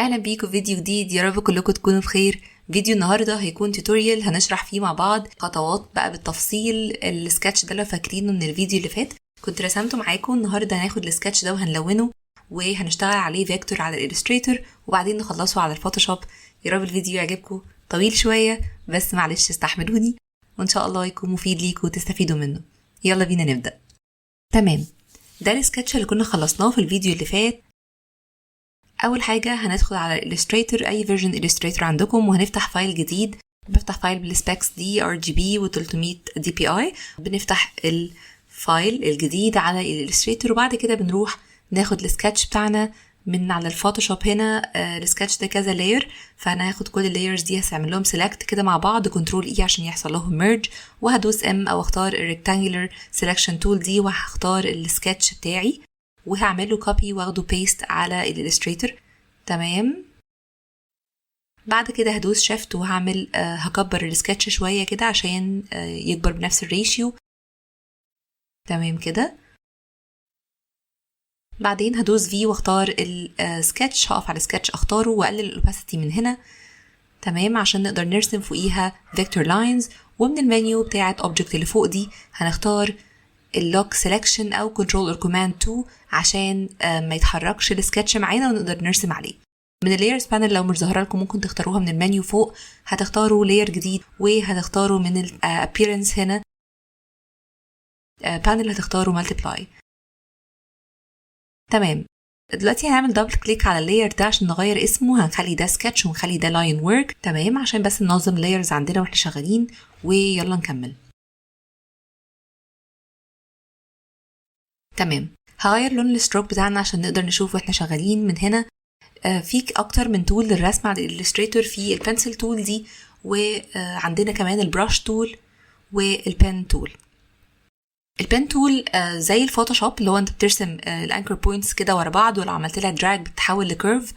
اهلا بيكم في فيديو جديد. يا رب كلكم تكونوا بخير. فيديو النهارده هيكون توتوريال هنشرح فيه مع بعض خطوات بقى بالتفصيل. السكتش ده لو فاكرينه من الفيديو اللي فات كنت رسمته معاكم. النهارده هناخد السكتش ده وهنلونه وهنشتغل عليه فيكتور على الإليستريتور وبعدين نخلصه على الفوتوشوب. يا رب الفيديو يعجبكم، طويل شويه بس معلش استحملوني، وان شاء الله يكون مفيد ليكم وتستفيدوا منه. يلا بينا نبدا. تمام، ده السكتش اللي كنا خلصناه في الفيديو اللي فات. اول حاجه هندخل على الإليستريتور، اي فيرجن إليستريتور عندكم، وهنفتح فايل جديد. بفتح فايل بالسبيكس دي RGB و300 DPI. بنفتح الفايل الجديد على الإليستريتور وبعد كده بنروح ناخد السكتش بتاعنا من على الفوتوشوب. هنا السكتش ده كذا لاير، فانا هاخد كل اللايرز دي هعمل لهم سيلكت كده مع بعض، كنترول اي عشان يحصل لهم ميرج، وهدوس ام او اختار الريكتانجلر سيلكشن تول دي وهختار السكتش بتاعي وهعمل له كوبي واخده بيست على الإليستريتور. تمام، بعد كده هدوس شيفت وهعمل هكبر السكتش شويه كده عشان يكبر بنفس الريشيو. تمام كده، بعدين هدوس في واختار السكتش، هقف على السكتش اختاره واقلل الاوباسيتي من هنا. تمام، عشان نقدر نرسم فوقيها فيكتور لاينز. ومن المنيو بتاعه اوبجكت اللي فوق دي هنختار اللوك سيلكشن او كنترول اور كوماند 2 عشان ما يتحركش السكتش معانا ونقدر نرسم عليه. من اللايرز بانل لو مش ظاهره لكم ممكن تختاروها من المنيو فوق، هتختاروا لاير جديد وهتختاروا من الابييرنس هنا بانل هتختاروا مالتيبلاي. تمام، دلوقتي هنعمل دبل كليك على اللاير ده عشان نغير اسمه، هنخلي ده سكتش ونخلي ده لاين ورك. تمام، عشان بس ننظم لايرز عندنا واحنا شغالين. ويلا نكمل. تمام، هغير لون الستروك بتاعنا عشان نقدر نشوف واحنا شغالين من هنا. في اكتر من تول للرسم على الإليستريتور، في البنسل تول دي وعندنا كمان البراش تول والبن تول. البن تول زي الفوتوشوب اللي هو انت بترسم الانكر بوينتس كده ورا بعض ولو عملت لها دراج بتتحول لكيرف،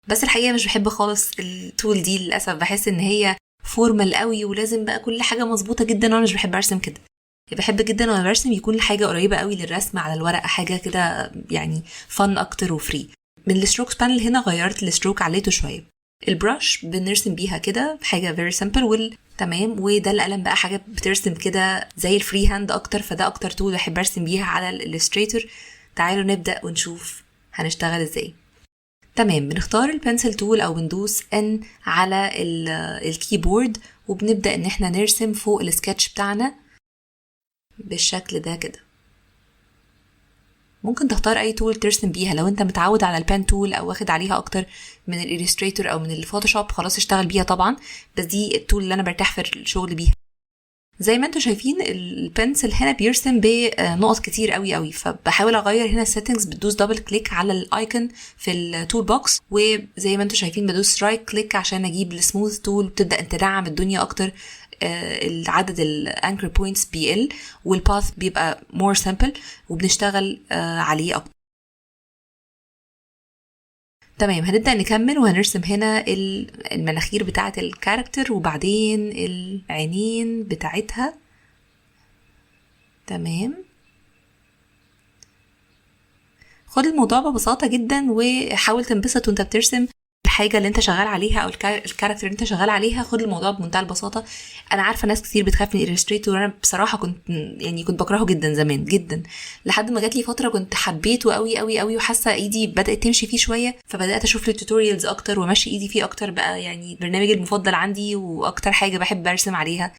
بس الحقيقه مش بحب خالص التول دي للاسف. بحس ان هي فورمال قوي ولازم بقى كل حاجه مظبوطه جدا وانا مش بحب ارسم كده. بحب جدا وانا برسم يكون الحاجه قريبه قوي للرسم على الورقه، حاجه كده يعني فن اكتر وفري. من الستروكس بانل هنا غيرت الستروك، عليته شويه. البراش بنرسم بيها كده حاجه very simple تمام. وده القلم بقى حاجه بترسم كده زي الفري هاند اكتر، فده اكتر تول بحب ارسم بيها على الإليستريتور. تعالوا نبدا ونشوف هنشتغل ازاي. تمام، بنختار البنسل تول او بندوس ان على الكيبورد وبنبدا ان احنا نرسم فوق السكتش بتاعنا بالشكل ده كده. ممكن تختار اي تول ترسم بيها، لو انت متعود على البان تول او واخد عليها اكتر من الإليستريتور او من الفوتوشوب خلاص اشتغل بيها طبعا، بس دي التول اللي انا برتاح في الشغل بيها. زي ما انتم شايفين البنسل هنا بيرسم بنقط كتير قوي قوي، فبحاول اغير هنا السيتنجز. بتدوس دبل كليك على الايكون في التول بوكس، وزي ما انتم شايفين بدوس رايت كليك عشان اجيب السموث تول، بتبدا انت تدعم الدنيا اكتر. العدد الانكر بوينتس بيقل والباث بيبقى مور سامبل وبنشتغل عليه اكتر. تمام، هنبدأ نكمل وهنرسم هنا المناخير بتاعة الكاركتر وبعدين العينين بتاعتها. تمام، خد الموضوع ببساطة جدا وحاول تنبسط وانت بترسم الحاجة اللي انت شغال عليها او الكاركتر اللي انت شغال عليها. خد الموضوع بمنتهى البساطة. انا عارفة ناس كتير بتخاف من الإليستريتور وانا بصراحة كنت بكرهه جدا زمان جدا، لحد ما جات لي فترة كنت حبيته قوي قوي قوي وحاسة ايدي بدأت تمشي فيه شوية، فبدأت اشوف له توتوريالز اكتر وماشي ايدي فيه اكتر. بقى يعني البرنامج المفضل عندي واكتر حاجة بحب ارسم عليها،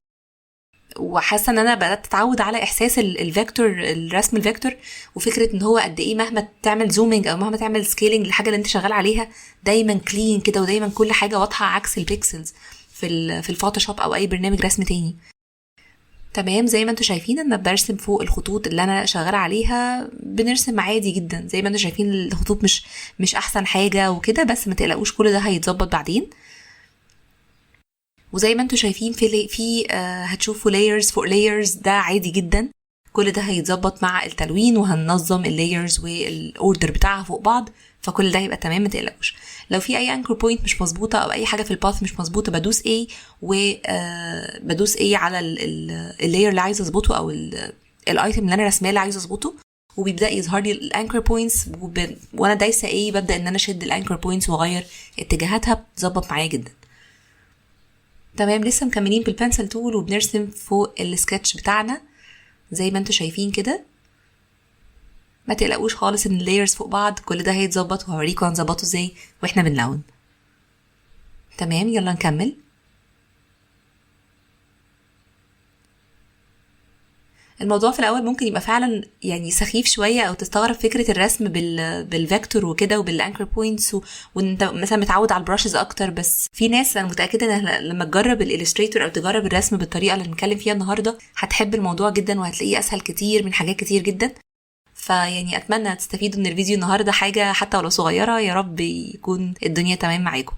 وحاسه ان انا بدات اتعود على احساس الفيكتور، الرسم الفيكتور، وفكره ان هو قد ايه مهما تعمل زومينج او مهما تعمل سكيلينج للحاجه اللي انت شغال عليها دايما كلين كده ودايما كل حاجه واضحه عكس البيكسلز في الفوتوشوب او اي برنامج رسم تاني. تمام، زي ما انتم شايفين انا برسم فوق الخطوط اللي انا شغاله عليها. بنرسم عادي جدا زي ما انتم شايفين، الخطوط مش احسن حاجه وكده، بس ما تقلقوش كل ده هيتظبط بعدين. وزي ما انتم شايفين في هتشوفوا layers فوق layers، ده عادي جدا. كل ده هيتظبط مع التلوين وهننظم اللايرز والاوردر بتاعها فوق بعض، فكل ده هيبقى تمام ما تقلقوش. لو في اي انكر بوينت مش مظبوطه او اي حاجه في الباث مش مظبوطه بدوس A بدوس A على اللاير اللي عايزه اظبطه او الايتم اللي انا رسماه اللي عايزه اظبطه، وبيبدا يظهر لي الانكر بوينتس، وانا دايسه ايه ببدا ان انا اشد الانكر بوينتس واغير اتجاهاتها، بتظبط معايا جدا. تمام، لسه مكملين بالبنسل تول وبنرسم فوق السكتش بتاعنا زي ما انتوا شايفين كده. ما تقلقوش خالص ان اللايرز فوق بعض، كل ده هيتظبط وهوريكم هنظبطه ازاي واحنا بنلون. تمام، يلا نكمل. الموضوع في الاول ممكن يبقى فعلا يعني سخيف شويه، او تستغرب فكره الرسم بالفيكتور وكده وبالانكر بوينتس وان انت مثلا متعود على البراشز اكتر، بس في ناس انا متاكده ان لما تجرب الاليستريتور او تجرب الرسم بالطريقه اللي هنتكلم فيها النهارده هتحب الموضوع جدا، وهتلاقيه اسهل كتير من حاجات كتير جدا. فيعني اتمنى تستفيدوا من الفيديو النهارده حاجه حتى ولو صغيره، يا رب يكون الدنيا تمام معاكم.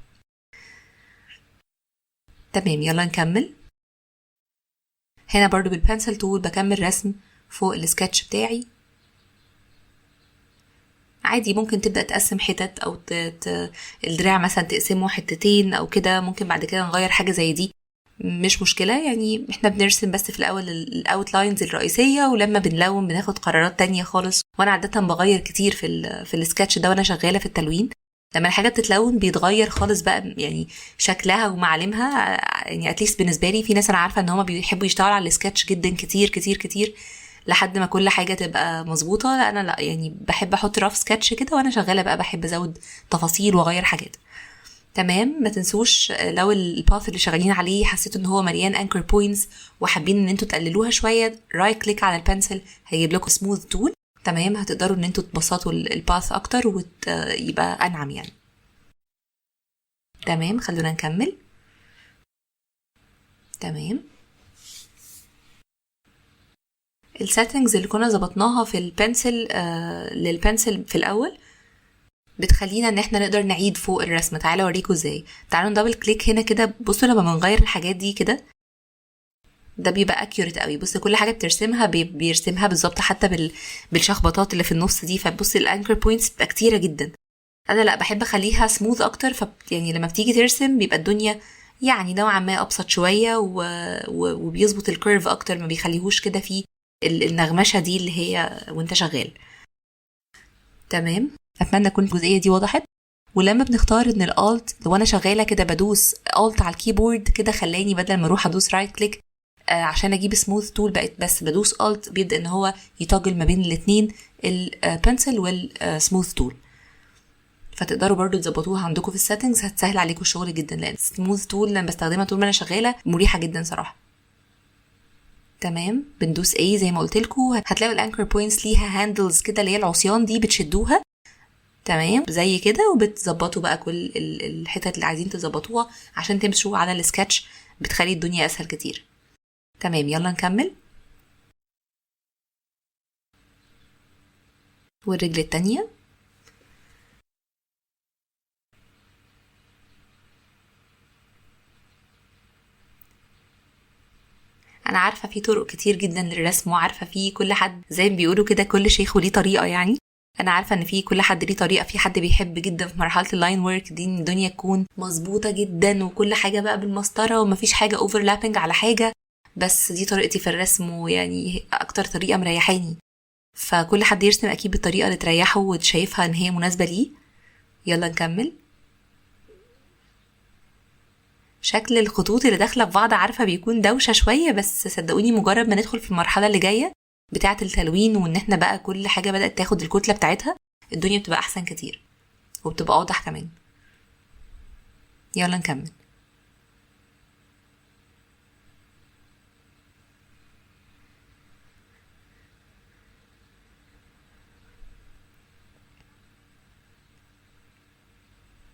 تمام، يلا نكمل. هنا برضو بالبنسل تول بكمل رسم فوق السكتش بتاعي. عادي ممكن تبدأ تقسم حتت او الدراع مثلا تقسمه حتتين او كده، ممكن بعد كده نغير حاجة زي دي، مش مشكلة. يعني احنا بنرسم بس في الاول الاوتلاينز الرئيسية، ولما بنلون بناخد قرارات تانية خالص. وانا عادة بغير كتير في السكتش ده وانا شغالة في التلوين. لما الحاجة بتتلون بيتغير خالص بقى يعني شكلها ومعالمها. يعني اتليست بالنسبة لي، في ناس انا عارفة ان هما بيحبوا يشتغلوا على السكتش جدا كتير كتير كتير لحد ما كل حاجة تبقى مظبوطة. لا انا لا، يعني بحب احط رف سكتش كده وانا شغالة بقى، بحب ازود تفاصيل واغير حاجات. تمام، ما تنسوش لو الباث اللي شغالين عليه حسيتوا ان هو مليان انكر بوينتس وحابين ان انتوا تقللوها شويه، رايت كليك على البنسل هيجيب لكم سموث تول. تمام، هتقدروا ان انتوا تبسطوا الباث اكتر ويبقى انعم يعني. تمام، خلونا نكمل. تمام، السيتنجز اللي كنا ظبطناها في البنسل للبنسل في الاول بتخلينا ان احنا نقدر نعيد فوق الرسمه. تعالوا اوريكم ازاي. تعالوا ندبل كليك هنا كده. بصوا لما بنغير الحاجات دي كده ده بيبقى اكيوريت قوي. بص كل حاجه بترسمها بيرسمها بالظبط، حتى بالشخبطات اللي في النص دي. فبص الانكر بوينتس بتبقى كتيره جدا. انا لا، بحب اخليها سموث اكتر. يعني لما بتيجي ترسم بيبقى الدنيا يعني نوعا ما ابسط شويه وبيظبط الكيرف اكتر، ما بيخليهوش كده في النغمشه دي اللي هي وانت شغال. تمام، اتمنى تكون الجزئيه دي وضحت. ولما بنختار ان الالت، لو انا شغاله كده بدوس الت على الكيبورد كده، خلاني بدل ما اروح ادوس رايت كليك عشان اجيب سموث تول، بقت بس بدوس الت بيبدا ان هو يتوجل ما بين الاثنين، البنسل والسموث تول. فتقدروا برضو تظبطوها عندكم في السيتنجز، هتسهل عليكم الشغل جدا، لان سموث تول لما بستخدمها طول ما انا شغاله مريحه جدا صراحه. تمام، بندوس A زي ما قلت لكم. هتلاقوا الانكر بوينتس ليها هاندلز كده اللي هي العصيان دي، بتشدوها تمام زي كده، وبتظبطوا بقى كل الحتت اللي عايزين تظبطوها عشان تمشوا على السكتش، بتخلي الدنيا اسهل كتير. تمام، يلا نكمل. والرجل التانية. انا عارفه في طرق كتير جدا للرسم، وعارفه في كل حد زي ما بيقولوا كده كل شيخ وليه طريقه. يعني انا عارفه ان في كل حد ليه طريقه. في حد بيحب جدا في مرحله اللاين ورك دي ان الدنيا تكون مظبوطه جدا وكل حاجه بقى بالمسطره ومفيش حاجه اوفرلابنج على حاجه، بس دي طريقتي في الرسم، ويعني اكتر طريقه مريحاني. فكل حد يرسم اكيد بالطريقه اللي تريحه وشايفها ان هي مناسبه ليه. يلا نكمل. شكل الخطوط اللي داخله في بعض عارفه بيكون دوشه شويه، بس صدقوني مجرد ما ندخل في المرحله اللي جايه بتاعه التلوين، وان احنا بقى كل حاجه بدات تاخد الكتله بتاعتها، الدنيا بتبقى احسن كتير وبتبقى اوضح كمان. يلا نكمل.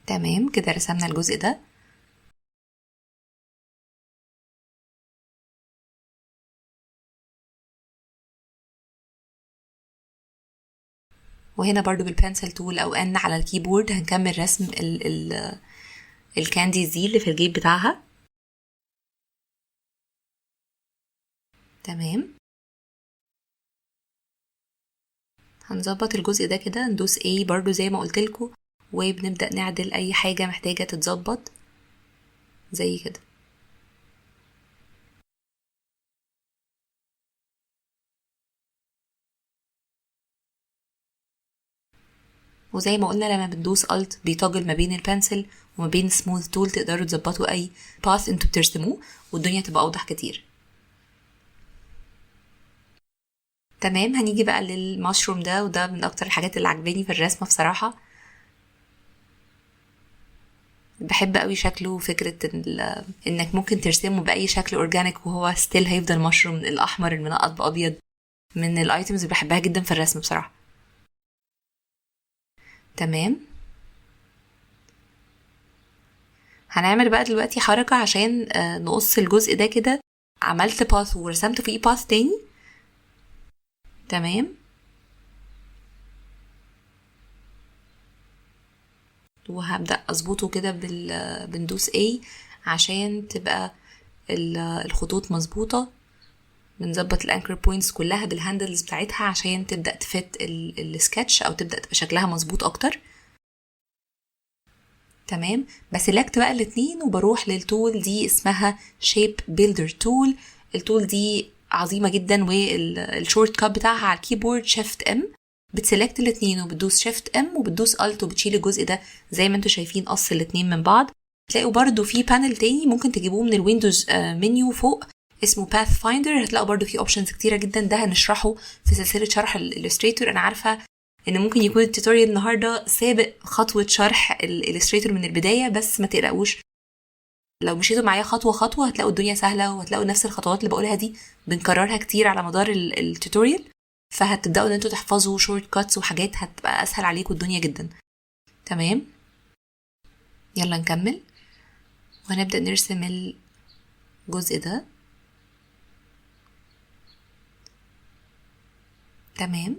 تمام كده رسمنا الجزء ده. وهنا برضو بالبنسل تول او ان على الكيبورد هنكمل رسم ال الكانديز دي اللي في الجيب بتاعها. تمام، هنظبط الجزء ده كده، ندوس A برضو زي ما قلت لكم، وبنبدأ نعدل اي حاجة محتاجة تتظبط زي كده. وزي ما قلنا لما بندوس Alt بيتوجل ما بين البنسل وما بين سموث تول، تقدروا تظبطوا اي باث انتوا بترسموه والدنيا تبقى اوضح كتير. تمام، هنيجي بقى للمشروم ده، وده من اكتر الحاجات اللي عجباني في الرسمة بصراحة. بحب قوي شكله، فكرة انك ممكن ترسمه بأي شكل اورجانيك وهو ستيل هيفضل مشروم الاحمر المنقط بأبيض، من الايتمز اللي بحبها جدا في الرسم بصراحة. تمام، هنعمل بقى دلوقتي حركة عشان نقص الجزء ده كده. عملت باث ورسمت فيه باث تاني. تمام، وهبدأ اظبطه كده بندوس A عشان تبقى الخطوط مظبوطة. بنظبط الانكر بوينتس كلها بالهاندلز بتاعتها عشان تبدأ تفت السكتش او تبدأ تبقى شكلها مظبوط اكتر. تمام، بسلكت بقى الاتنين وبروح للتول دي اسمها شيب بيلدر تول. التول دي عظيمة جدا، والشورت كات بتاعها على الكيبورد شيفت ام. بتسلكت الاتنين وبتدوس شيفت ام وبتدوس الت وبتشيل الجزء ده زي ما انتوا شايفين، قص الاتنين من بعض. تلاقوا برضو في بانل تاني ممكن تجيبوه من الويندوز منيو فوق اسمه باث فايندر. هتلاقوا برضو في اوبشنز كتيرة جدا، ده هنشرحه في سلسلة شرح الالستريتور. انا عارفة ان ممكن يكون التوتوريال النهارده سابق خطوه شرح الالستريتور من البدايه، بس ما تقلقوش، لو مشيتوا معايا خطوه خطوه هتلاقوا الدنيا سهله، وهتلاقوا نفس الخطوات اللي بقولها دي بنكررها كتير على مدار التوتوريال، فهتبداوا ان انتوا تحفظوا شورت كاتس وحاجات هتبقى اسهل عليكم الدنيا جدا. تمام، يلا نكمل وهنبدا نرسم الجزء ده. تمام،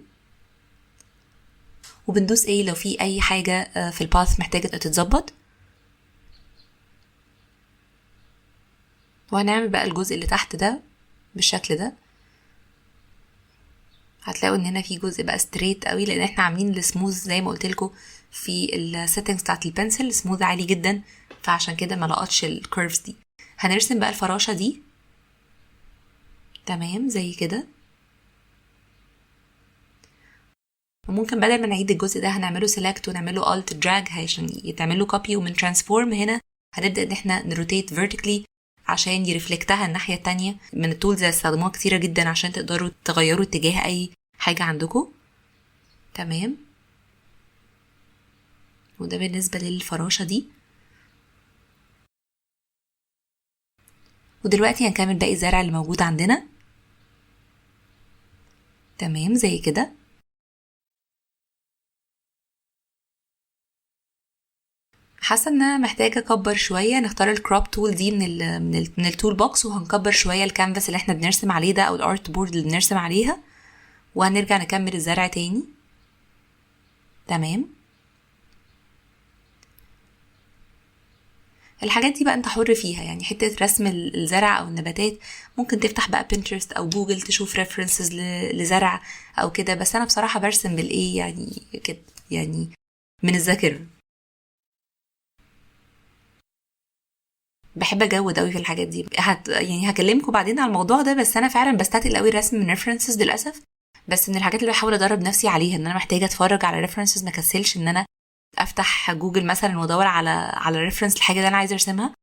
وبندوس ايه لو في اي حاجه في الباث محتاجه تتظبط. وهنعمل بقى الجزء اللي تحت ده بالشكل ده. هتلاقوا ان هنا في جزء بقى ستريت قوي لان احنا عاملين السموث زي ما قلت لكم في السيتنجز بتاعت البنسل سموث عالي جدا، فعشان كده ما لقطش الكيرفز دي. هنرسم بقى الفراشه دي. تمام، زي كده. وممكن بدل ما نعيد الجزء ده هنعمله سيلكت ونعمله الت دراج عشان يتعمل كوبي، ومن ترانسفورم هنا هنبدا ان احنا نروتيت فيرتيكلي عشان يرفلكتها الناحيه التانية. من التولز اللي استخدموها كتيره جدا عشان تقدروا تغيروا اتجاه اي حاجه عندكم. تمام، وده بالنسبه للفراشه دي. ودلوقتي هنكمل باقي الزرع اللي موجود عندنا. تمام، زي كده. حاسه ان انا محتاجه اكبر شويه. نختار الكروب تول دي من التول بوكس، وهنكبر شويه الكانفاس اللي احنا بنرسم عليه ده او الارت بورد اللي بنرسم عليها، وهنرجع نكمل الزرع تاني. تمام، الحاجات دي بقى انت حر فيها، يعني حته رسم الزرع او النباتات ممكن تفتح بقى بنترست او جوجل تشوف ريفرنسز لزرع او كده، بس انا بصراحه برسم بالايه يعني كده، يعني من الذاكره. بحب اجود قوي في الحاجات دي. يعني هكلمكم بعدين على الموضوع ده، بس انا فعلا بستثقل قوي الرسم من ريفرنسز للاسف. بس من الحاجات اللي بحاول ادرب نفسي عليها ان انا محتاجه اتفرج على ريفرنسز، ما كسلش ان انا افتح جوجل مثلا وادور على ريفرنس الحاجه اللي انا عايزه ارسمها.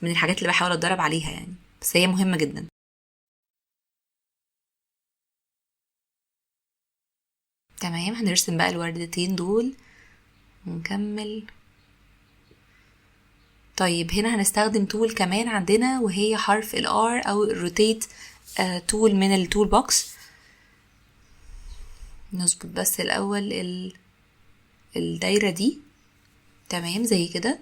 من الحاجات اللي بحاول اتدرب عليها يعني، بس هي مهمه جدا. تمام، هنرسم بقى الوردتين دول ونكمل. طيب هنا هنستخدم تول كمان عندنا وهي حرف الار او الروتيت تول من التول بوكس. نظبط بس الاول الدايره دي. تمام، زي كده.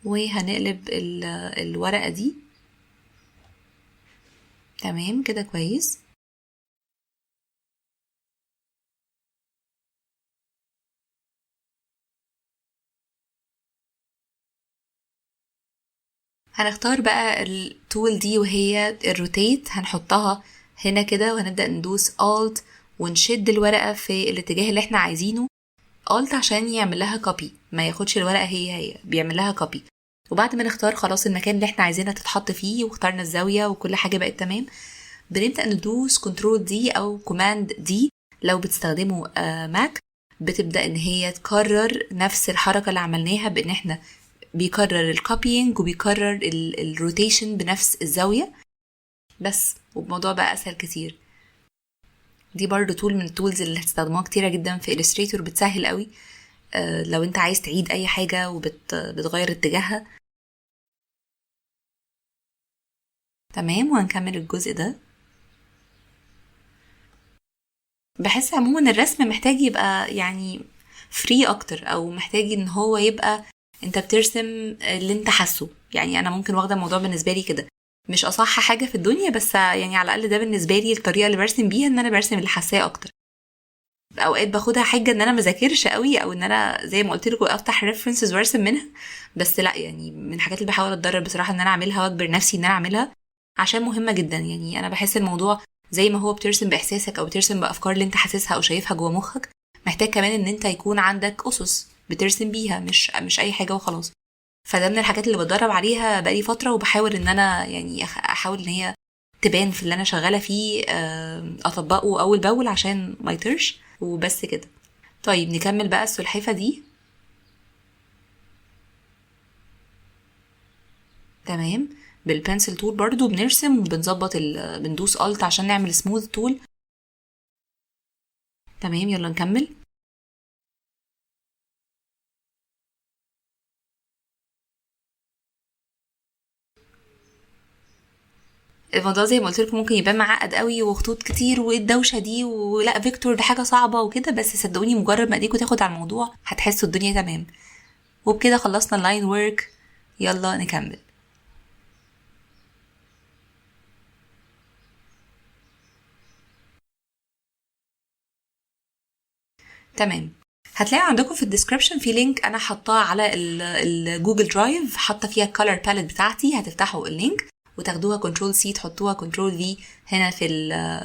وهنقلب الورقه دي. تمام كده، كويس. هنختار بقى التول دي وهي الروتيت، هنحطها هنا كده وهنبدأ ندوس Alt ونشد الورقة في الاتجاه اللي احنا عايزينه. Alt عشان يعمل لها كوبي، ما ياخدش الورقة هي بيعمل لها كوبي. وبعد ما نختار خلاص المكان اللي احنا عايزينها تتحط فيه واختارنا الزاوية وكل حاجة بقت تمام، بنبدأ ندوس كنترول دي او كوماند دي لو بتستخدموا ماك. بتبدأ ان هي تكرر نفس الحركة اللي عملناها، بان احنا بيكرر الكوبينج وبيكرر الروتيشن بنفس الزاوية بس، والموضوع بقى اسهل كتير. دي برضو تول من التولز اللي هتستخدموها كتيرة جدا في إليستريتور، بتسهل قوي لو انت عايز تعيد اي حاجة وبتغير اتجاهها. تمام، وهنكمل الجزء ده. بحس عموما الرسم محتاج يبقى يعني فري اكتر، او محتاج ان هو يبقى انت بترسم اللي انت حاسه. يعني انا ممكن واخده الموضوع بالنسبه لي كده، مش اصح حاجه في الدنيا، بس يعني على الاقل ده بالنسبه لي الطريقه اللي برسم بيها، ان انا برسم اللي حاساه اكتر. اوقات باخدها حاجه ان انا مذاكرش قوي، او ان انا زي ما قلت لكم افتح ريفرنسز وارسم منها، بس لا، يعني من الحاجات اللي بحاول اتدرب بصراحه ان انا اعملها واجبر نفسي ان انا اعملها، عشان مهمه جدا. يعني انا بحس الموضوع زي ما هو بترسم باحساسك او بترسم بافكار اللي انت حاسسها او شايفها جوه مخك، محتاج كمان ان انت يكون عندك اسس بترسم بيها، مش اي حاجه وخلاص. فده من الحاجات اللي بتدرب عليها بقالي فتره، وبحاول ان انا يعني احاول ان هي تبان في اللي انا شغاله فيه، اطبقه اول باول عشان ما يطرش وبس كده. طيب نكمل بقى السلحفه دي. تمام، بالبنسل تول برضو بنرسم وبنظبط بندوس الت عشان نعمل سموث تول. تمام، يلا نكمل. الموضوع زي ما قلت لكم ممكن يبان معقد قوي وخطوط كتير وايه الدوشه دي، ولا فيكتور ده حاجه صعبه وكده، بس صدقوني مجرد ما ايديكوا تاخد على الموضوع هتحسوا الدنيا تمام. وبكده خلصنا اللاين ورك، يلا نكمل. تمام، هتلاقي عندكم في الديسكربشن في لينك انا حطاه على الجوجل درايف، حاطه فيها الكالر باليت بتاعتي. هتفتحوا اللينك وتاخدوها كنترول سي، تحطوها كنترول في هنا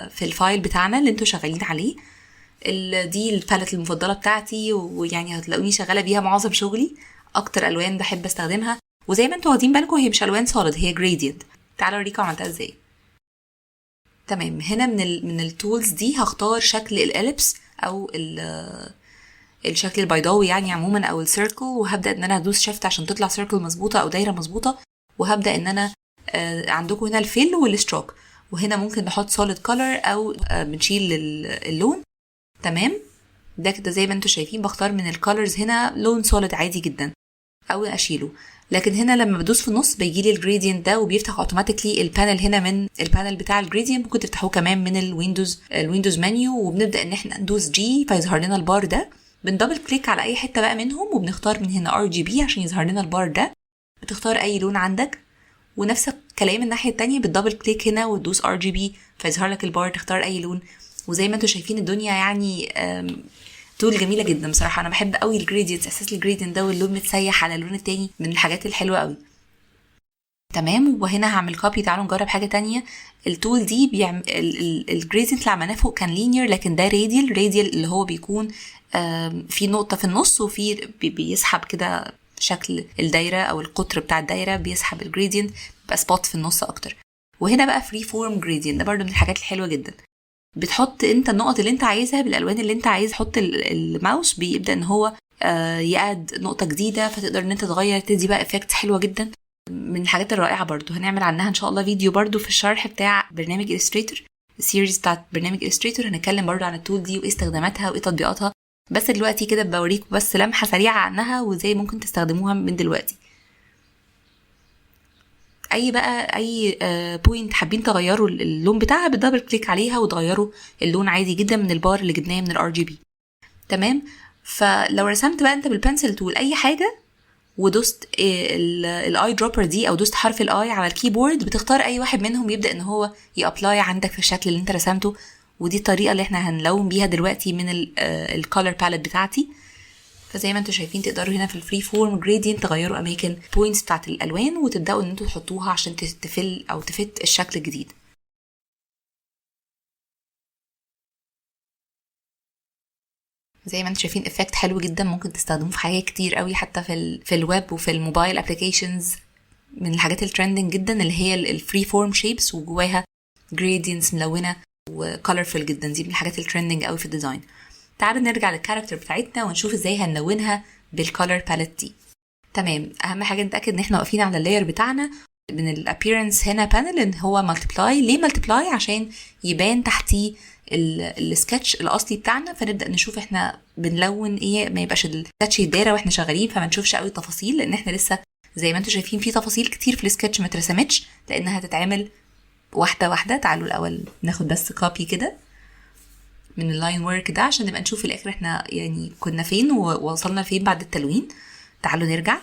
في الفايل بتاعنا اللي انتوا شغالين عليه. دي الباليت المفضله بتاعتي، ويعني هتلاقوني شغاله بيها معظم شغلي. اكتر الوان بحب استخدمها، وزي ما انتوا واخدين بالكم هي مش الوان سوليد، هي جريدينت. تعالوا اوريكم عملتها ازاي. تمام، هنا من التولز دي هختار شكل الاليبس او الشكل البيضاوي يعني عموما، او السيركل، وهبدا ان انا ادوس شيفت عشان تطلع سيركل مظبوطه او دايره مظبوطه. وهبدا ان انا عندكم هنا الفيل والستروك، وهنا ممكن نحط سوليد كولر او بنشيل اللون. تمام، ده كده زي ما انتم شايفين بختار من الكولرز هنا لون سوليد عادي جدا او اشيله. لكن هنا لما بدوس في النص بيجي لي الجريدينت ده وبيفتح اوتوماتيكلي البانل. هنا من البانل بتاع الجريدينت ممكن تفتحوه كمان من الويندوز منيو، وبنبدا ان احنا ندوس جي فيظهر لنا البار ده. بندبل كليك على اي حته بقى منهم وبنختار من هنا ار جي بي عشان يظهر لنا البار ده. بتختار اي لون عندك، ونفس الكلام الناحيه التانية بتدبل كليك هنا وتدوس ار جي بي فيظهر لك البار، تختار اي لون. وزي ما انتم شايفين الدنيا يعني تول جميله جدا بصراحه. انا بحب قوي الجريدينت، احساس الجريدينت ده واللون متسيح على اللون التاني من الحاجات الحلوه قوي. تمام، وهنا هعمل كوبي. تعالوا نجرب حاجه تانية. التول دي بيعمل الجريدينت اللي عملناه فوق كان لينير، لكن ده راديال اللي هو بيكون في نقطه في النص وفي بيسحب كده شكل الدايره او القطر بتاع الدايره، بيسحب الجريدينت بقى سبوت في النص اكتر. وهنا بقى فري فورم جريدينت، ده برضو من الحاجات الحلوه جدا. بتحط انت النقط اللي انت عايزها بالالوان اللي انت عايز. حط الماوس بيبدا ان هو يقعد نقطه جديده، فتقدر ان انت تغير تدي بقى افكت حلوه جدا. من الحاجات الرائعه برضو هنعمل عنها ان شاء الله فيديو برضو في الشرح بتاع برنامج إليستريتور، السيريز بتاعت برنامج إليستريتور. هنتكلم برضو عن التول دي وايه استخداماتها وايه تطبيقاتها، بس دلوقتي كده بوريكم بس لمحه سريعه عنها وازاي ممكن تستخدموها من دلوقتي. اي بوينت حابين تغيروا اللون بتاعها بالدبل كليك عليها وتغيروا اللون عادي جدا من البار اللي جبناه من الار جي بي. تمام، فلو رسمت بقى انت بالبنسل تول اي حاجه ودوست الاي دروبر دي او دوست حرف الاي على الكيبورد، بتختار اي واحد منهم يبدا ان هو يابلاي عندك في الشكل اللي انت رسمته. ودي الطريقه اللي احنا هنلون بيها دلوقتي من الكولر باليت بتاعتي. فزي ما انتم شايفين تقدروا هنا في الفري فورم جريدينت تغيروا اماكن بوينتس بتاعت الالوان وتبداوا ان انتوا تحطوها عشان تفل او تفت الشكل الجديد. زي ما انتم شايفين افكت حلو جدا، ممكن تستخدموه في حاجات كتير قوي، حتى في الويب وفي الموبايل ابلكيشنز. من الحاجات الترندنج جدا اللي هي الفري فورم شيبس وجواها جريدينتس ملونه وكولرفul جدا، دي من الحاجات الترندنج قوي في الديزاين. تعالوا نرجع للكاركتر بتاعتنا ونشوف ازاي هنلونها بالكولر باليت دي. تمام، اهم حاجه نتاكد ان احنا واقفين على اللاير بتاعنا. من الابييرنس هنا بانل ان هو مالتيبلاي. ليه مالتيبلاي؟ عشان يبان تحتيه السكتش الاصلي بتاعنا، فنبدا نشوف احنا بنلون ايه، ما يبقاش السكتش يدارى واحنا شغالين فما نشوفش قوي التفاصيل، لان احنا لسه زي ما انتم شايفين في تفاصيل كتير في السكتش ما اترسمتش لانها هتتعمل واحده واحده. تعالوا الاول ناخد بس كوبي كده من اللاين ورك ده عشان نبقى نشوف في الاخر احنا يعني كنا فين ووصلنا فين بعد التلوين. تعالوا نرجع.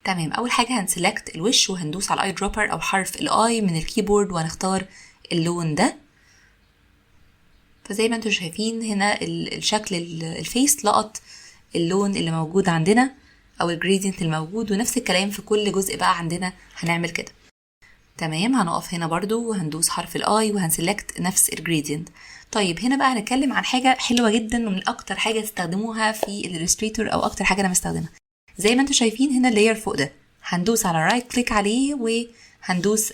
تمام، اول حاجه هنسلكت الوش وهندوس على الاي دروبر او حرف الاي من الكيبورد وهنختار اللون ده. فزي ما انتم شايفين هنا الشكل الفيس لقط اللون اللي موجود عندنا او الجريدينت الموجود، ونفس الكلام في كل جزء بقى عندنا هنعمل كده. تمام، هنقف هنا برضو وهندوس حرف الاي وهنسلكت نفس الجريدينت. طيب هنا بقى هنتكلم عن حاجه حلوه جدا ومن اكتر حاجه تستخدموها في الالستريتور او اكتر حاجه انا مستخدمها. زي ما انتم شايفين هنا اللاير فوق ده هندوس على رايت كليك عليه وهندوس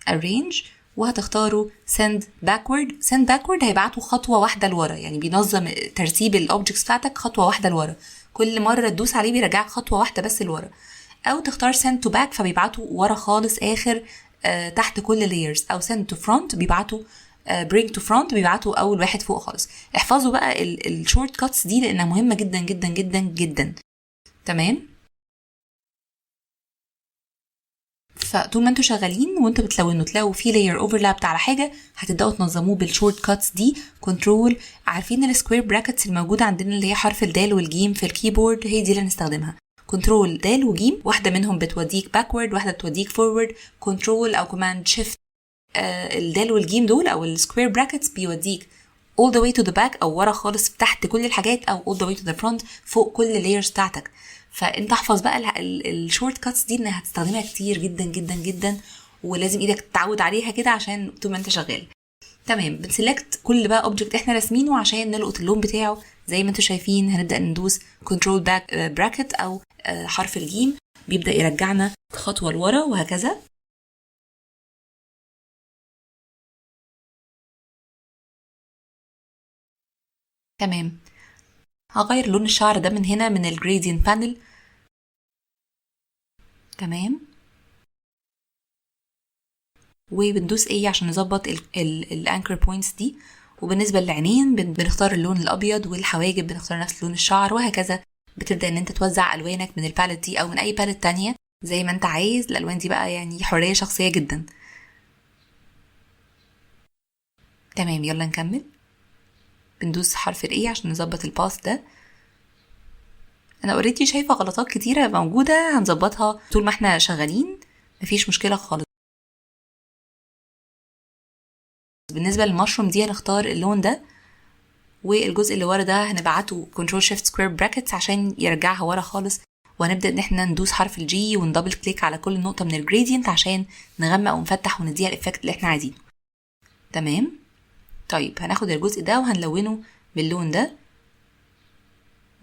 arrange وهتختاروا send backward هيبعتوا خطوة واحدة لورا، يعني بينظم ترتيب الاوبجكتس بتاعتك خطوة واحدة لورا، كل مرة تدوس عليه بيرجعك خطوة واحدة بس لورا. او تختار send to back فبيبعتوا ورا خالص اخر تحت كل layers، او send to front بيبعتوا bring to front بيبعتوا اول واحد فوق خالص. احفظوا بقى الشورت كاتس دي لانها مهمة جدا جدا جدا جدا. تمام، فطول ما انتوا شغالين وانتوا بتلونوا تلاقوا في لاير اوفرلابت على حاجه هتبداوا تنظموه بالشورت كاتس دي. كنترول، عارفين السكوير براكتس الموجوده عندنا اللي هي حرف الدال والجيم في الكيبورد، هي دي اللي هنستخدمها. كنترول دال وجيم، واحده منهم بتوديك باكورد واحده بتوديك فورورد. كنترول او كوماند شيفت الدال والجيم دول او السكوير براكتس بيوديك all the way to the back او ورا خالص تحت كل الحاجات، او all the way to the front فوق كل اللايرز بتاعتك. فانت احفظ بقى الشورت كاتس دي انها هتستخدمها كتير جدا جدا جدا، ولازم ايدك تتعود عليها كده عشان طول ما انت شغال. تمام، بنسلكت كل بقى اوبجكت احنا راسمينه عشان نلقط اللون بتاعه. زي ما انتم شايفين هنبدا ندوس كنترول باك براكت او حرف الجيم بيبدا يرجعنا خطوه لورا وهكذا. تمام، هغير لون الشعر ده من هنا من الجريدينت بانل. تمام، وبندوس ايه عشان نظبط الانكر بوينتس دي. وبالنسبه للعينين بنختار اللون الابيض، والحواجب بنختار نفس لون الشعر، وهكذا. بتبدا ان انت توزع الوانك من الباليت دي او من اي باليت تانية زي ما انت عايز. الالوان دي بقى يعني حريه شخصيه جدا. تمام، يلا نكمل. بندوس حرف الاي عشان نظبط الباث ده. انا اوريدي شايفه غلطات كتيره موجوده هنظبطها طول ما احنا شغالين، مفيش مشكله خالص. بالنسبه للمشروم دي هنختار اللون ده، والجزء اللي ورا ده هنبعته كنترول شيفت سكوير براكتس عشان يرجعها ورا خالص. وهنبدا ان احنا ندوس حرف الجي وندبل كليك على كل نقطه من الجريدينت عشان نغمق ونفتح ونديها الافكت اللي احنا عايزينه. تمام، طيب هناخد الجزء ده وهنلونه باللون ده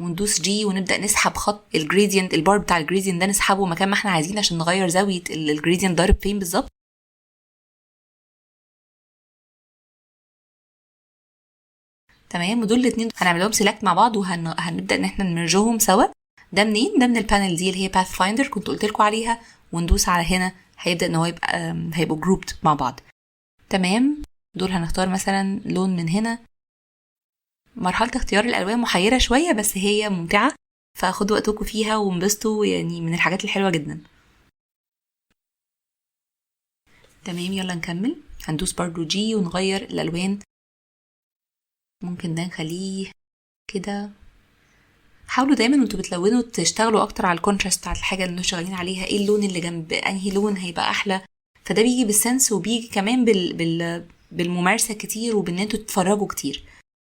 وندوس جي ونبدا نسحب خط الجريدينت، البار بتاع الجريدينت ده نسحبه مكان ما احنا عايزين عشان نغير زاويه الجريدينت ضارب فين بالظبط. تمام، ودول الاثنين هنعمل لهم سيلكت مع بعض وهنبدا ان احنا نمرجهم سوا. ده منين؟ ده من البانل دي اللي هي باث فايندر كنت قلت لكم عليها، وندوس على هنا هيبدا ان هو يبقى هيبقوا جروبد مع بعض. تمام، دول هنختار مثلا لون من هنا. مرحله اختيار الالوان محيره شويه بس هي ممتعه، فخدوا وقتكم فيها وانبسطوا، يعني من الحاجات الحلوه جدا. تمام، يلا نكمل. هندوس برضو جي ونغير الالوان. ممكن ده نخليه كده. حاولوا دايما وانتوا بتلونوا تشتغلوا اكتر على الكونتراست بتاعت الحاجه اللي انتوا شغالين عليها، ايه اللون اللي جنب انهي لون هيبقى احلى. فده بيجي بالسنس وبيجي كمان بالممارسه كتير وبان انتوا تتفرجوا كتير.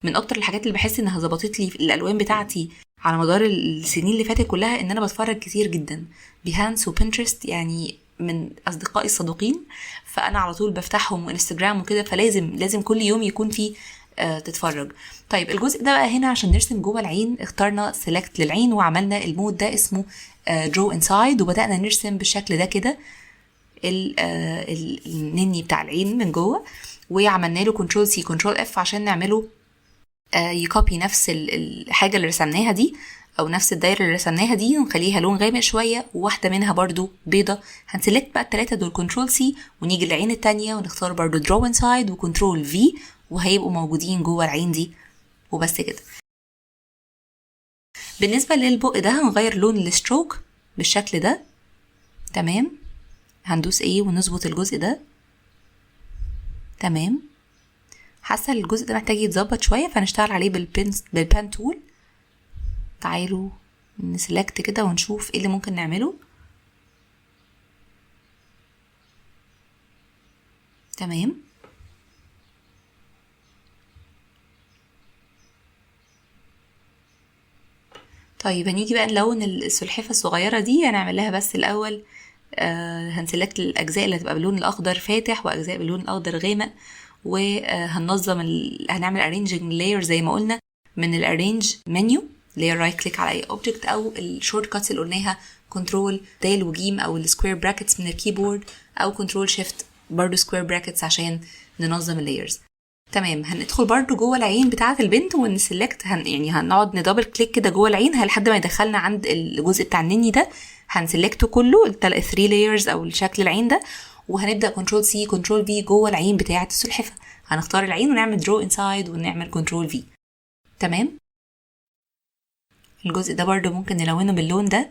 من اكتر الحاجات اللي بحس انها ظبطت لي الالوان بتاعتي على مدار السنين اللي فاتت كلها ان انا بتفرج كتير جدا. بيهانس وبنترست يعني من اصدقائي الصدوقين، فانا على طول بفتحهم انستجرام وكده، فلازم كل يوم يكون في تتفرج. طيب الجزء ده بقى هنا عشان نرسم جوه العين، اخترنا سيلكت للعين وعملنا المود ده اسمه درو انسايد، وبدأنا نرسم بالشكل ده كده النني بتاع العين من جوه، وعملنا له كنترول سي كنترول اف عشان نعمله يكوبي نفس الحاجة اللي رسمناها دي، او نفس الدايره اللي رسمناها دي، ونخليها لون غامق شويه، وواحده منها برضو بيضه. هنسلكت بقى الثلاثه دول كنترول سي، ونيجي للعين الثانيه ونختار برضو درو انسايد وكنترول في، وهيبقوا موجودين جوه العين دي وبس كده. بالنسبه للبق ده هنغير لون الستروك بالشكل ده. تمام، هندوس ايه ونظبط الجزء ده. تمام، حاسه الجزء ده محتاج يتظبط شويه، فنشتغل عليه بالبان تول. تعالوا نسلكت كده ونشوف ايه اللي ممكن نعمله. تمام، طيب هنيجي بقى نلون السلحفة الصغيرة دي. هنعمل لها بس الأول هنسلكت الأجزاء اللي هتبقى باللون الأخضر فاتح وأجزاء باللون الأخضر غامق، وهننظم هنعمل arranging layer زي ما قلنا من الارينج منيو اللي هي رايت كليك على اي اوبجكت، او الشورت كاتس اللي قلناها كنترول دال وجيم، او السكوير براكتس من الكيبورد، او كنترول شيفت برضو سكوير براكتس عشان ننظم اللايرز. تمام، هندخل برضو جوه العين بتاعه البنت ونسلكت يعني هنقعد ندبل كليك كده جوه العين لحد ما يدخلنا عند الجزء بتاع النني ده. هنسلكته كله 3 لايرز او شكل العين ده، وهنبدا كنترول سي كنترول في جوه العين بتاعه السلحفه. هنختار العين ونعمل درو انسايد ونعمل كنترول في. تمام، الجزء ده برضو ممكن نلونه باللون ده،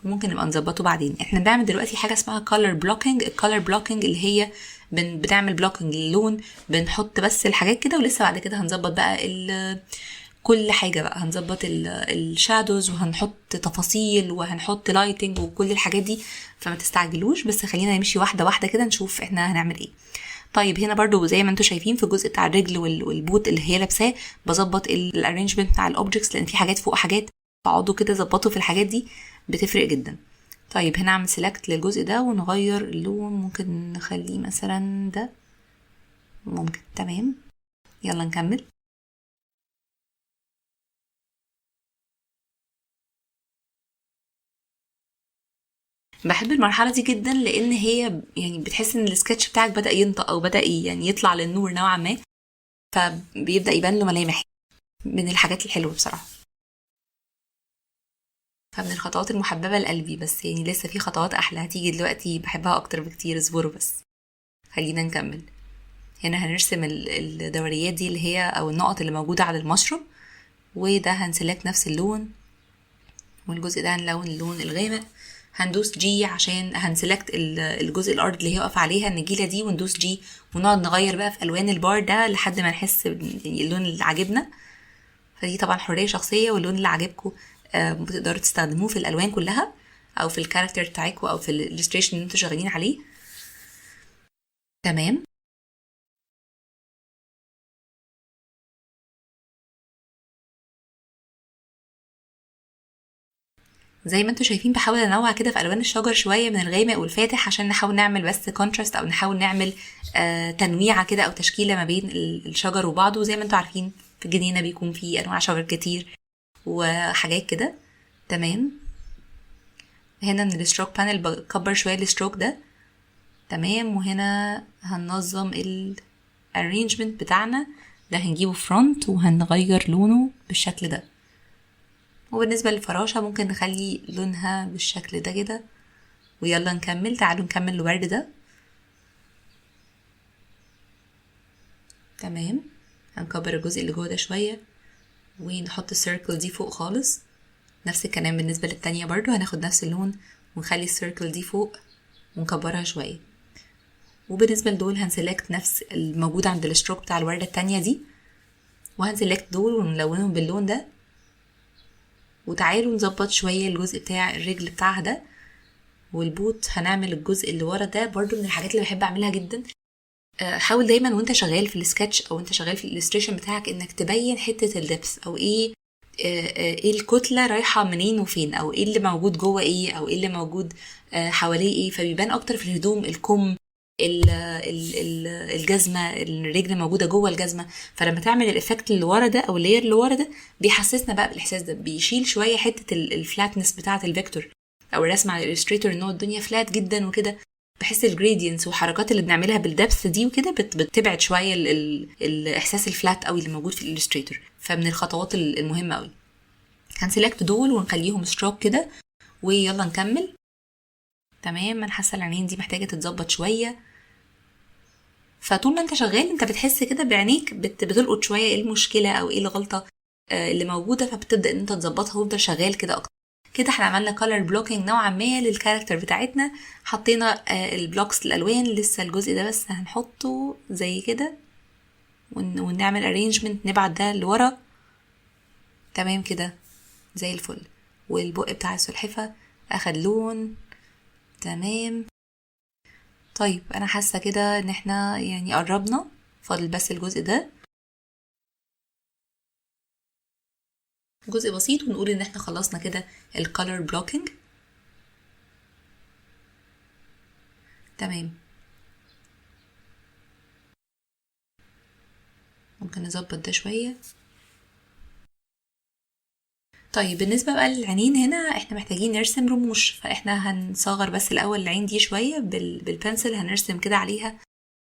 وممكن نبقى نظبطه بعدين. احنا بنعمل دلوقتي حاجه اسمها color blocking. الكالر بلوكينج اللي هي بنعمل بلوكينج للون، بنحط بس الحاجات كده، ولسه بعد كده هنظبط بقى كل حاجه بقى، هنظبط الشادوز وهنحط تفاصيل وهنحط لايتنج وكل الحاجات دي، فما تستعجلوش، بس خلينا نمشي واحده واحده كده نشوف احنا هنعمل ايه. طيب هنا برضو زي ما انتم شايفين في الجزء بتاع الرجل والبوت اللي هي لابساه، بظبط الارينجمنت بتاع الاوبجكتس، لان في حاجات فوق حاجات، فاقعدوا كده ظبطوا في الحاجات دي بتفرق جدا. طيب هنا اعمل سيلكت للجزء ده ونغير اللون، ممكن نخليه مثلا ده ممكن. تمام، يلا نكمل. بحب المرحله دي جدا، لان هي يعني بتحس ان السكتش بتاعك بدا ينطق او بدا يعني يطلع للنور نوعا ما، فبيبدا يبان له ملامح، من الحاجات الحلوه بصراحه. فمن الخطوات المحببه لقلبي، بس يعني لسه في خطوات احلى هتيجي دلوقتي بحبها اكتر بكتير، اصبروا بس. خلينا نكمل. هنا هنرسم الدوريات دي اللي هي او النقط اللي موجوده على المشرب، وده هنسلكت نفس اللون، والجزء ده هنلون اللون الغامق. هندوس جي عشان هنسلكت الجزء الارض اللي هي واقف عليها النجيله دي، وندوس جي ونقعد نغير بقى في الوان البار ده لحد ما نحس اللون اللي عاجبنا. فدي طبعا حريه شخصيه، واللون اللي عاجبكم بتقدروا تستخدموه في الالوان كلها، او في الكاركتر بتاعكم، او في الالستريشن اللي انتوا شغالين عليه. تمام، زي ما انتوا شايفين بحاول انوع كده في الوان الشجر شويه من الغامق والفاتح، عشان نحاول نعمل بس كونتراست، او نحاول نعمل تنويعه كده او تشكيله ما بين الشجر وبعضه. زي ما انتوا عارفين في الجنينه بيكون في انواع شجر كتير وحاجات كده. تمام، هنا من الستروك بانل بكبر شويه الستروك ده. تمام، وهنا هننظم الارينجمنت بتاعنا ده، هنجيبه فرونت وهنغير لونه بالشكل ده. وبالنسبة للفراشة ممكن نخلي لونها بالشكل ده كده. ويلا نكمل، تعالوا نكمل الورد ده. تمام، هنكبر الجزء اللي جوه ده شوية ونحط السيركل دي فوق خالص. نفس الكلام بالنسبة للتانية برضو، هناخد نفس اللون ونخلي السيركل دي فوق ونكبرها شوية. وبالنسبة لدول هنسلكت نفس الموجود عند الستروك بتاع الوردة التانية دي، وهنسلكت دول ونلونهم باللون ده. وتعالوا نظبط شوية الجزء بتاع الرجل بتاعها ده والبوت. هنعمل الجزء اللي ورا ده برضو من الحاجات اللي بحب اعملها جدا. حاول دايما وانت شغال في السكتش او انت شغال في الالستريشن بتاعك انك تبين حتة الدبس، او ايه ايه الكتله رايحه منين وفين، او ايه اللي موجود جوه ايه، او ايه اللي موجود حواليه ايه. فبيبان اكتر في الهدوم، الكم، الجزمه، الرجل موجوده جوه الجزمه. فلما تعمل الايفكت اللي ورا ده او اللير اللي ورا ده بيحسسنا بقى بالاحساس ده، بيشيل شويه حته الفلاتنس بتاعه الفيكتور او الرسم على الالستريتور، ان هو الدنيا فلات جدا وكده. بحس الجريدينتس والحركات اللي بنعملها بالدبث دي وكده بتبعد شويه الاحساس الفلات قوي اللي موجود في الالستريتور. فمن الخطوات المهمه قوي. هنسلكت دول ونخليهم ستروك كده، ويلا نكمل. تمام. انا حاسه العينين دي محتاجه تتظبط شويه. فطول ما انت شغال انت بتحس كده بعينيك بتلقط شويه ايه المشكله او ايه الغلطه اللي موجوده، فبتبدا ان انت تظبطها وتفضل شغال كده اكتر. كده احنا عملنا color blocking نوعا ما للكاركتر بتاعتنا. حطينا البلوكس الالوان، لسه الجزء ده بس هنحطه زي كده ونعمل arrangement، نبعت ده لورا. تمام كده زي الفل. والبق بتاع السلحفة اخد لون. تمام. طيب انا حاسة كده ان احنا يعني قربنا، فاضل بس الجزء ده، جزء بسيط، ونقول ان احنا خلصنا كده الكالر بلوكينج. تمام. ممكن نظبط ده شوية. طيب بالنسبة بقى للعينين، هنا احنا محتاجين نرسم رموش، فاحنا هنصغر بس الاول العين دي شوية بالبنسل، هنرسم كده عليها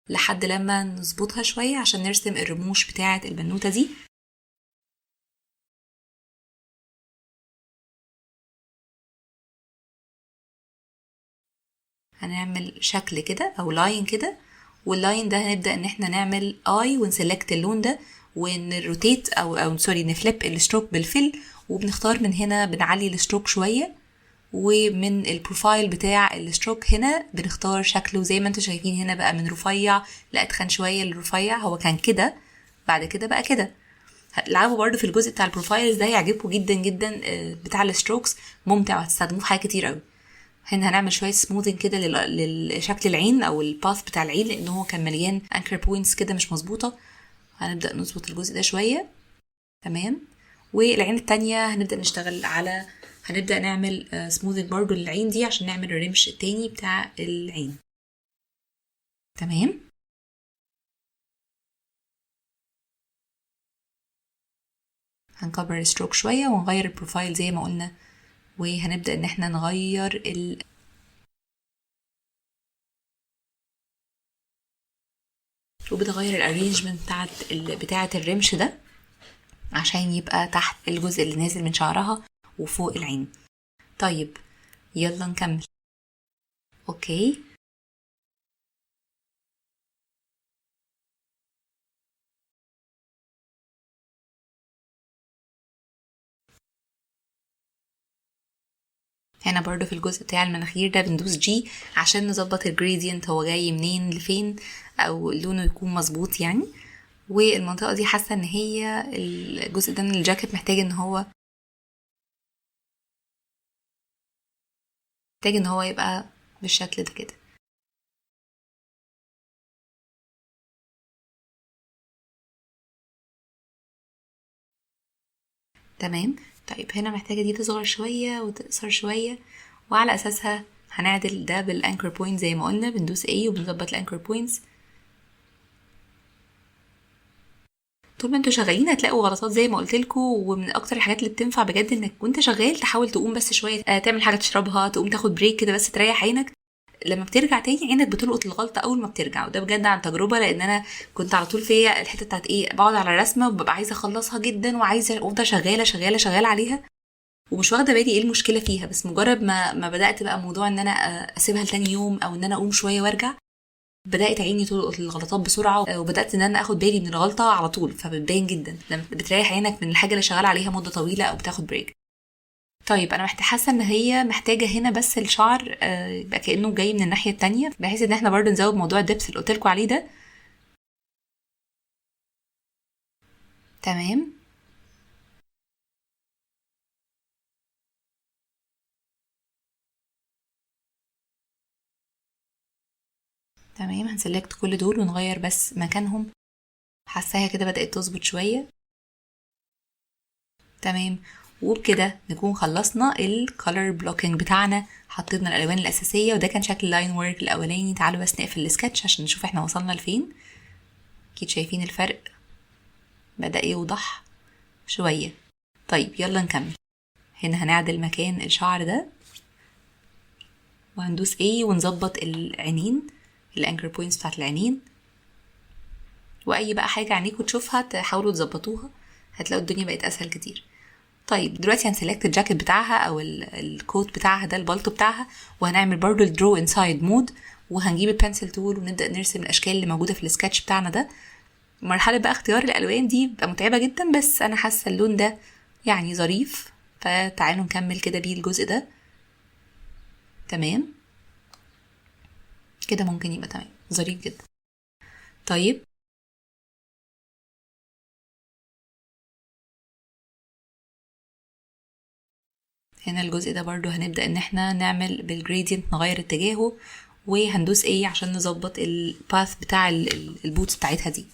لحد لما نظبطها شوية عشان نرسم الرموش بتاعة البنوتة دي. هنعمل شكل كده او لاين كده، واللاين ده هنبدأ ان احنا نعمل اي ونسلكت اللون ده ونروتيت او سوري نفليب الستروك بالفيل، وبنختار من هنا بنعلي الستروك شوية، ومن البروفايل بتاع الستروك هنا بنختار شكله زي ما انتم شايفين هنا، بقى من رفيع لأتخن شوية. للرفيع هو كان كده، بعد كده بقى كده. هتلعبوا برضو في الجزء بتاع البروفايلز ده، هيعجبكم جدا جدا بتاع الستروكس، ممتع وهتستخدموه في حاجات كتير قوي. هنا هنعمل شويه سموذنج كده لشكل العين او الباث بتاع العين، لان هو كان مليان انكر بوينتس كده مش مظبوطه. هنبدا نظبط الجزء ده شويه. تمام. والعين التانية هنبدا نشتغل على، هنبدا نعمل سموذنج برضو للعين دي عشان نعمل الرمش التاني بتاع العين. تمام. هنكبر الستروك شويه ونغير البروفايل زي ما قلنا، وهنبدا ان احنا نغير وبتغير الارينجمنت بتاعه الرمش ده عشان يبقى تحت الجزء اللي نازل من شعرها وفوق العين. طيب يلا نكمل. اوكي. هنا برضو في الجزء بتاع المناخير ده بندوس جي عشان نظبط الجريدينت هو جاي منين لفين، او لونه يكون مظبوط يعني. والمنطقة دي حاسة ان هي الجزء ده من الجاكيت محتاج ان هو يبقى بالشكل ده كده. تمام. طيب هنا محتاجة دي تصغر شوية وتقصر شوية، وعلى أساسها هنعدل ده بالانكر بوينت زي ما قلنا، بندوس A وبنظبط الانكر بوينتس. طول ما انتوا شغالين هتلاقوا غلطات زي ما قلت لكم، ومن اكتر الحاجات اللي بتنفع بجد انك وانت شغال تحاول تقوم بس شويه، تعمل حاجه تشربها، تقوم تاخد بريك كده بس تريح عينك. لما بترجع تاني عينك بتلقط الغلطه اول ما بترجع، وده بجد عن تجربه، لان انا كنت على طول فيا الحته بتاعت ايه، بقعد على الرسمه وببقى عايزه اخلصها جدا وعايزه افضل شغاله شغاله شغاله عليها، ومش واخده بالي ايه المشكله فيها. بس مجرد ما بدات بقى موضوع ان انا اسيبها لتاني يوم او ان انا اقوم شويه وارجع، بدات عيني تلقط الغلطات بسرعه، وبدات ان انا اخد بالي من الغلطه على طول. فبتبين جدا لما بتريح عينك من الحاجه اللي شغال عليها مده طويله او بتاخد بريك. طيب انا حاسه ان هي محتاجه هنا بس الشعر يبقى كانه جاي من الناحيه التانية، بحيث ان احنا برضو نزود موضوع الدبس اللي قلت لكم عليه ده. تمام. تمام. هنسلكت كل دول ونغير بس مكانهم. حاساها كده بدات تظبط شويه. تمام. وبكده نكون خلصنا الكولر بلوكينج بتاعنا، حطينا الالوان الاساسيه، وده كان شكل اللاين ورك الاولاني. تعالوا بس نقفل السكتش عشان نشوف احنا وصلنا لفين. اكيد شايفين الفرق بدأ يوضح شويه. طيب يلا نكمل. هنا هنعدل مكان الشعر ده وهندوس ايه ونظبط العينين، الانكر بوينتس بتاعت العينين، واي بقى حاجه عينيكوا تشوفها تحاولوا تظبطوها، هتلاقوا الدنيا بقت اسهل كتير. طيب دلوقتي هنسلكت الجاكيت بتاعها او الكوت بتاعها ده، البلطو بتاعها، وهنعمل برضو الدرو انسايد مود، وهنجيب البنسل تول ونبدا نرسم الاشكال اللي موجوده في السكتش بتاعنا ده. مرحله بقى اختيار الالوان دي بتبقى متعبه جدا، بس انا حاسه اللون ده يعني ظريف، فتعالوا نكمل كده بيه الجزء ده. تمام كده ممكن يبقى تمام، ظريف جدا. طيب هنا الجزء ده برضو هنبدأ ان احنا نعمل بالجريدينت نغير اتجاهه، وهندوس ايه عشان نظبط الباث بتاع البوتس بتاعتها دي.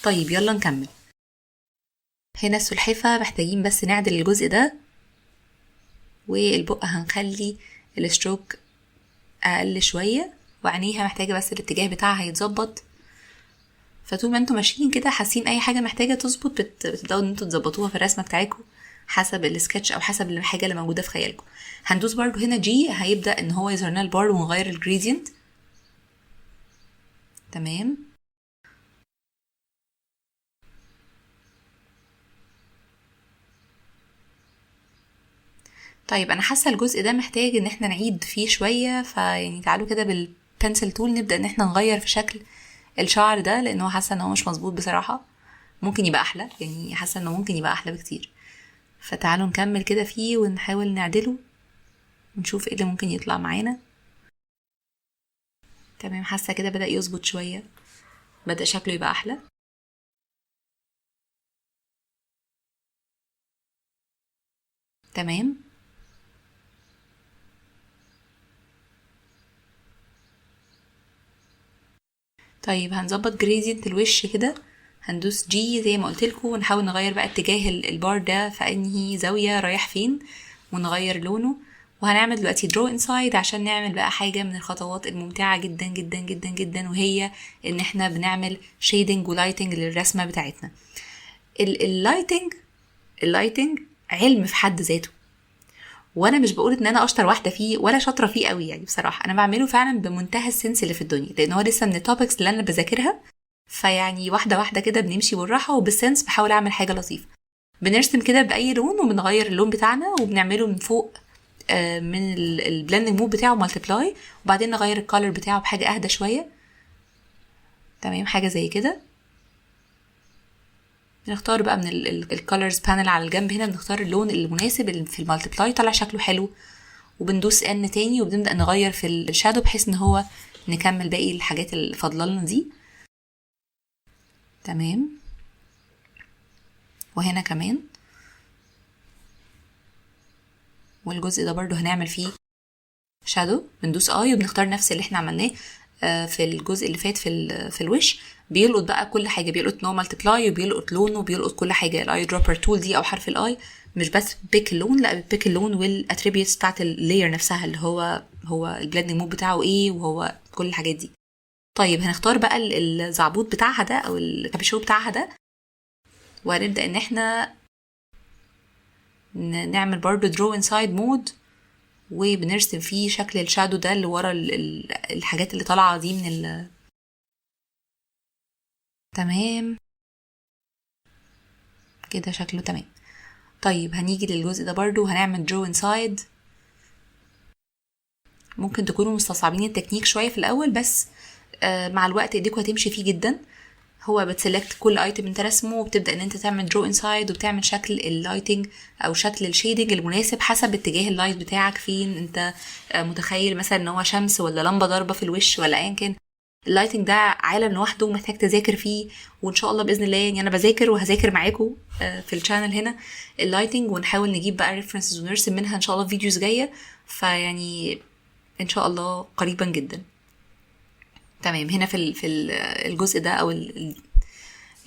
طيب يلا نكمل. هنا السلحفة محتاجين بس نعدل الجزء ده، والبقى هنخلي الستروك اقل شوية، وعينيها محتاجة بس الاتجاه بتاعها يتظبط. فطول ما انتوا ماشيين كده حاسين اي حاجة محتاجة تظبط بتبدأوا ان انتوا تظبطوها في الرسمة بتاعتكم حسب السكتش او حسب الحاجة اللي موجودة في خيالكم. هندوس برضو هنا جي، هيبدأ ان هو يظهر لنا البار ونغير الجريدينت. تمام. طيب انا حاسه الجزء ده محتاج ان احنا نعيد فيه شويه، فيعني تعالوا كده بالبنسل تول نبدا ان احنا نغير في شكل الشعر ده، لانه حاسه ان هو مش مظبوط بصراحه. ممكن يبقى احلى، يعني حاسه انه ممكن يبقى احلى بكتير. فتعالوا نكمل كده فيه ونحاول نعدله ونشوف ايه اللي ممكن يطلع معانا. تمام، حاسه كده بدأ يظبط شويه، بدأ شكله يبقى احلى. تمام. طيب هنظبط جريدينت الوش كده، هندوس جي زي ما قلت لكم، ونحاول نغير بقى اتجاه البار ده في انهي زاويه رايح فين، ونغير لونه. وهنعمل دلوقتي درو انسايد عشان نعمل بقى حاجه من الخطوات الممتعه جدا جدا جدا جدا، وهي ان احنا بنعمل شيدنج ولايتنج للرسمه بتاعتنا. اللايتنج علم في حد ذاته، وانا مش بقول ان انا اشطر واحده فيه ولا شاطره فيه قوي، يعني بصراحه انا بعمله فعلا بمنتهى السنس اللي في الدنيا، لان هو لسه من التوبكس اللي انا بذاكرها. فيعني واحده واحده كده بنمشي بالراحه وبالسنس، بحاول اعمل حاجه لطيفه. بنرسم كده باي لون وبنغير اللون بتاعنا وبنعمله من فوق من البلندنج مود بتاعه مالتيبلاي، وبعدين نغير الكالر بتاعه بحاجه اهدى شويه. تمام، حاجه زي كده. بنختار بقى من الكالرز بانل على الجنب هنا، بنختار اللون المناسب اللي في المالتيبلاي طلع شكله حلو، وبندوس ان تاني وبنبدأ نغير في الشادو بحيث ان هو نكمل باقي الحاجات اللي فاضلالنا دي. تمام. وهنا كمان، والجزء ده برضو هنعمل فيه شادو، بندوس اي وبنختار نفس اللي احنا عملناه في الجزء اللي فات في الوش. بيلقط بقى كل حاجه، بيلقط نوع مالتيبلاي وبيلقط لونه وبيلقط كل حاجه. الاي دروبر تول دي او حرف الاي مش بس بيك اللون، لا بيك اللون والاتريبيوتس بتاعت اللاير نفسها، اللي هو البلندنج مود بتاعه ايه، وهو كل الحاجات دي. طيب هنختار بقى الزعبوط بتاعها ده او الكابيشو بتاعها ده، وهنبدا ان احنا نعمل برضو درو انسايد مود، وبنرسم فيه شكل الشادو ده اللي ورا الحاجات اللي طالعه دي من تمام كده شكله تمام. طيب هنيجي للجزء ده برضو هنعمل درو انسايد. ممكن تكونوا مستصعبين التكنيك شويه في الاول، بس مع الوقت ايديكوا هتمشي فيه جدا. هو بتسلكت كل ايتم انت رسمه، وبتبدا ان انت تعمل درو انسايد وبتعمل شكل اللايتنج او شكل الشيدنج المناسب حسب اتجاه اللايت بتاعك فين. انت متخيل مثلا ان هو شمس ولا لمبه ضاربه في الوش ولا ايا كان. اللايتنج ده عالم لوحده ومحتاج تذاكر فيه، وان شاء الله باذن الله يعني انا بذاكر وهذاكر معاكم في الشانل هنا اللايتنج، ونحاول نجيب بقى ريفرنسز ونرسم منها ان شاء الله فيديوز جايه، فيعني ان شاء الله قريبا جدا. تمام. هنا في الجزء ده او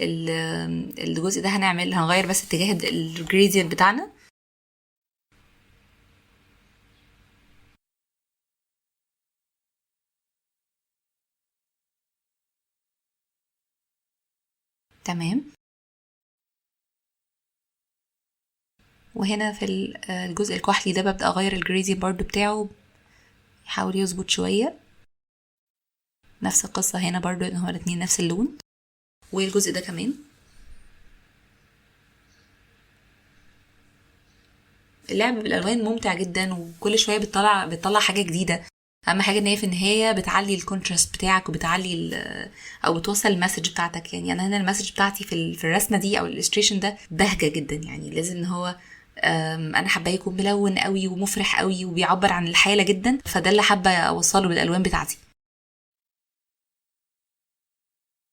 الجزء ده هنغير بس اتجاه الجريدينت بتاعنا. تمام. وهنا في الجزء الكحلي ده ببدأ اغير الجريدينت برضو بتاعه، يحاول يظبط شوية. نفس القصة هنا برضو ان هو الاتنين نفس اللون، والجزء ده كمان. اللعب بالالوان ممتع جدا، وكل شويه بتطلع حاجه جديده. اهم حاجه ان هي في النهايه بتعلي الكونتراست بتاعك، وبتعلي او بتوصل المسج بتاعتك. يعني انا هنا المسج بتاعتي في الرسمه دي او الالستريشن ده بهجه جدا، يعني لازم ان هو انا حابه يكون ملون قوي ومفرح قوي وبيعبر عن الحاله جدا، فده اللي حابه اوصله بالالوان بتاعتي.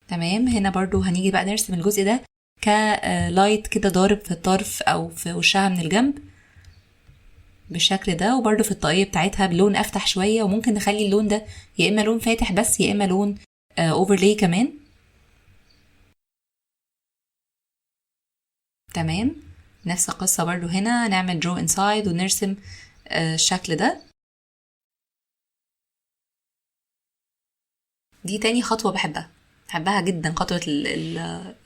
تمام. هنا برضو هنيجي بقى نرسم الجزء ده كلايت كده ضارب في الطرف او في وشها من الجنب بالشكل ده، وبرده في الطاقية بتاعتها بلون افتح شوية، وممكن نخلي اللون ده يا اما لون فاتح بس يا اما لون اوفرلاي كمان. تمام. نفس القصة برضو هنا نعمل درو انسايد ونرسم الشكل ده. دي تاني خطوة بحبها جدا، خطوة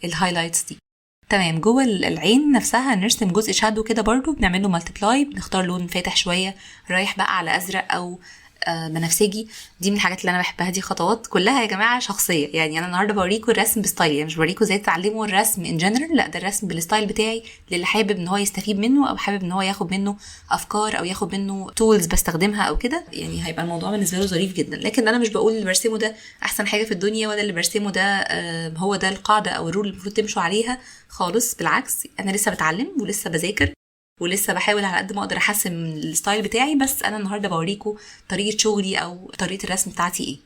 الهايلايتس دي. تمام. جوه العين نفسها نرسم جزء شادو كده برضو، بنعمله مالتيبلاي، بنختار لون فاتح شويه رايح بقى على ازرق او بنفسجي. دي من الحاجات اللي انا بحبها. دي خطوات كلها يا جماعه شخصيه، يعني انا النهارده بوريكم الرسم بستايل، يعني مش بوريكم ازاي تتعلموا الرسم ان جنرال، لا ده الرسم بالستايل بتاعي للي حابب ان هو يستفيد منه او حابب ان هو ياخد منه افكار او ياخد منه تولز بستخدمها او كده. يعني هيبقى الموضوع بالنسبه له ظريف جدا. لكن انا مش بقول اللي برسمه ده احسن حاجه في الدنيا، ولا اللي برسمه ده هو ده القاعده او الرول اللي المفروض تمشوا عليها خالص. بالعكس، انا لسه بتعلم ولسه بذاكر ولسه بحاول على قد ما اقدر احسن من الستايل بتاعي، بس انا النهارده بوريكم طريقه شغلي او طريقه الرسم بتاعتي ايه.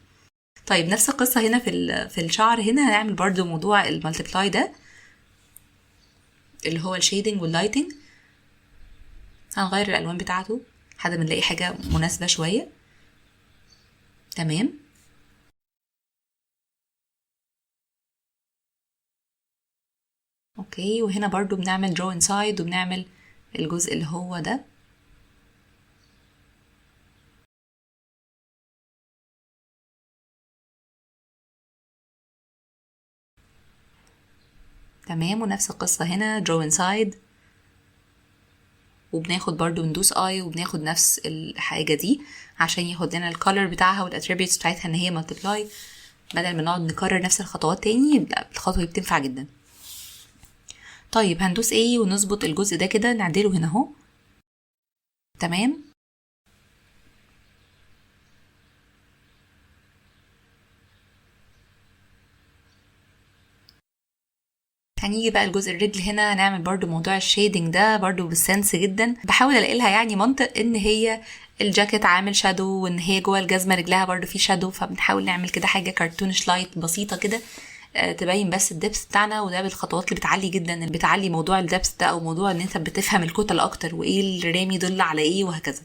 طيب نفس القصه هنا في الشعر. هنا هنعمل برضو موضوع المالتيبلاي ده اللي هو الشيدنج واللايتنج. هنغير الالوان بتاعته لحد ما نلاقي حاجه مناسبه شويه. تمام. اوكي. وهنا برضو بنعمل درو انسايد وبنعمل الجزء اللي هو ده. تمام. ونفس القصة هنا درو انسايد، وبناخد برضو ندوس اي وبناخد نفس الحاجة دي عشان ياخد لنا الكولر بتاعها والاتريبيوتس بتاعتها ان هي مالتيبلاي، بدل ما نقعد نكرر نفس الخطوات تاني. الخطوة دي بتنفع جدا. طيب هندوس ايه ونظبط الجزء ده كده، نعدله هنا اهو. تمام. هنيجي بقى الجزء الرجل. هنا هنعمل برضو موضوع الشيدنج ده برضو بالسنس جدا، بحاول الاقي لها يعني منطق ان هي الجاكيت عامل شادو وان هي جوه الجزمه رجلها برضو في شادو، فبنحاول نعمل كده حاجه كرتونش لايت بسيطه كده تبين بس الدبس بتاعنا. وده بالخطوات اللي بتعلي جدا، بتعلي موضوع الدبس ده او موضوع ان انت بتفهم الكتل اكتر وايه الرامي يدل على ايه وهكذا.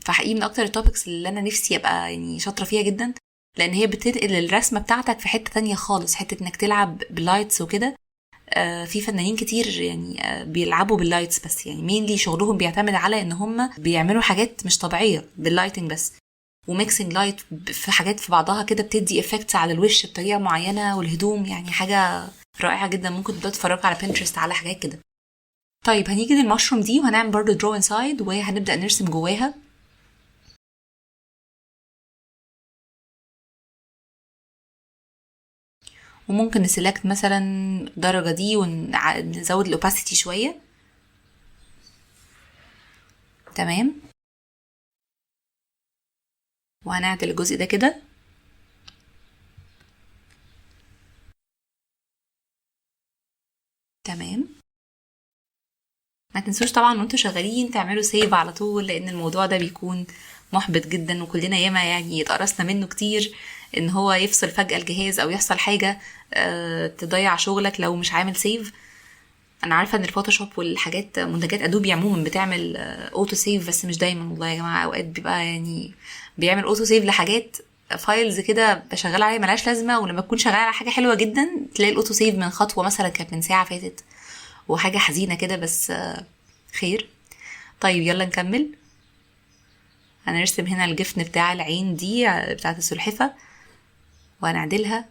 فحقيقي من اكتر التوبكس اللي انا نفسي ابقى يعني شاطره فيها جدا، لان هي بتنقل الرسمه بتاعتك في حته تانية خالص، حته انك تلعب باللايتس وكده. في فنانين كتير يعني بيلعبوا باللايتس، بس يعني مينلي شغلهم بيعتمد على ان هم بيعملوا حاجات مش طبيعيه باللايتنج بس، وميكسنج لايت في حاجات في بعضها كده بتدي افكتس على الوش بطريقه معينه والهدوم. يعني حاجه رائعه جدا. ممكن تبقى تتفرجوا على بنترست على حاجات كده. طيب هنيجي للمشروم دي وهنعمل برضو درو انسايد وهنبدا نرسم جواها. وممكن نسلكت مثلا الدرجة دي ونزود الاوباسيتي شوية. تمام. وهنعدل الجزء ده كده. تمام. ما تنسوش طبعا وانتوا شغالين تعملوا سيف على طول، لان الموضوع ده بيكون محبط جدا، وكلنا ياما يعني اتقرصنا منه كتير ان هو يفصل فجأة الجهاز او يحصل حاجة تضيع شغلك لو مش عامل سيف. انا عارفه ان الفوتوشوب والحاجات منتجات ادوبي عموما بتعمل اوتو سيف، بس مش دايما والله يا جماعه. اوقات بيبقى يعني بيعمل اوتو سيف لحاجات فايلز كده بشغل عليها ملهاش لازمه، ولما تكون شغاله على حاجه حلوه جدا تلاقي الاوتو سيف من خطوه مثلا كانت من ساعه فاتت، وحاجه حزينه كده، بس خير. طيب يلا نكمل. هنرسم هنا الجفن بتاع العين دي بتاعت السلحفه وهنعدلها.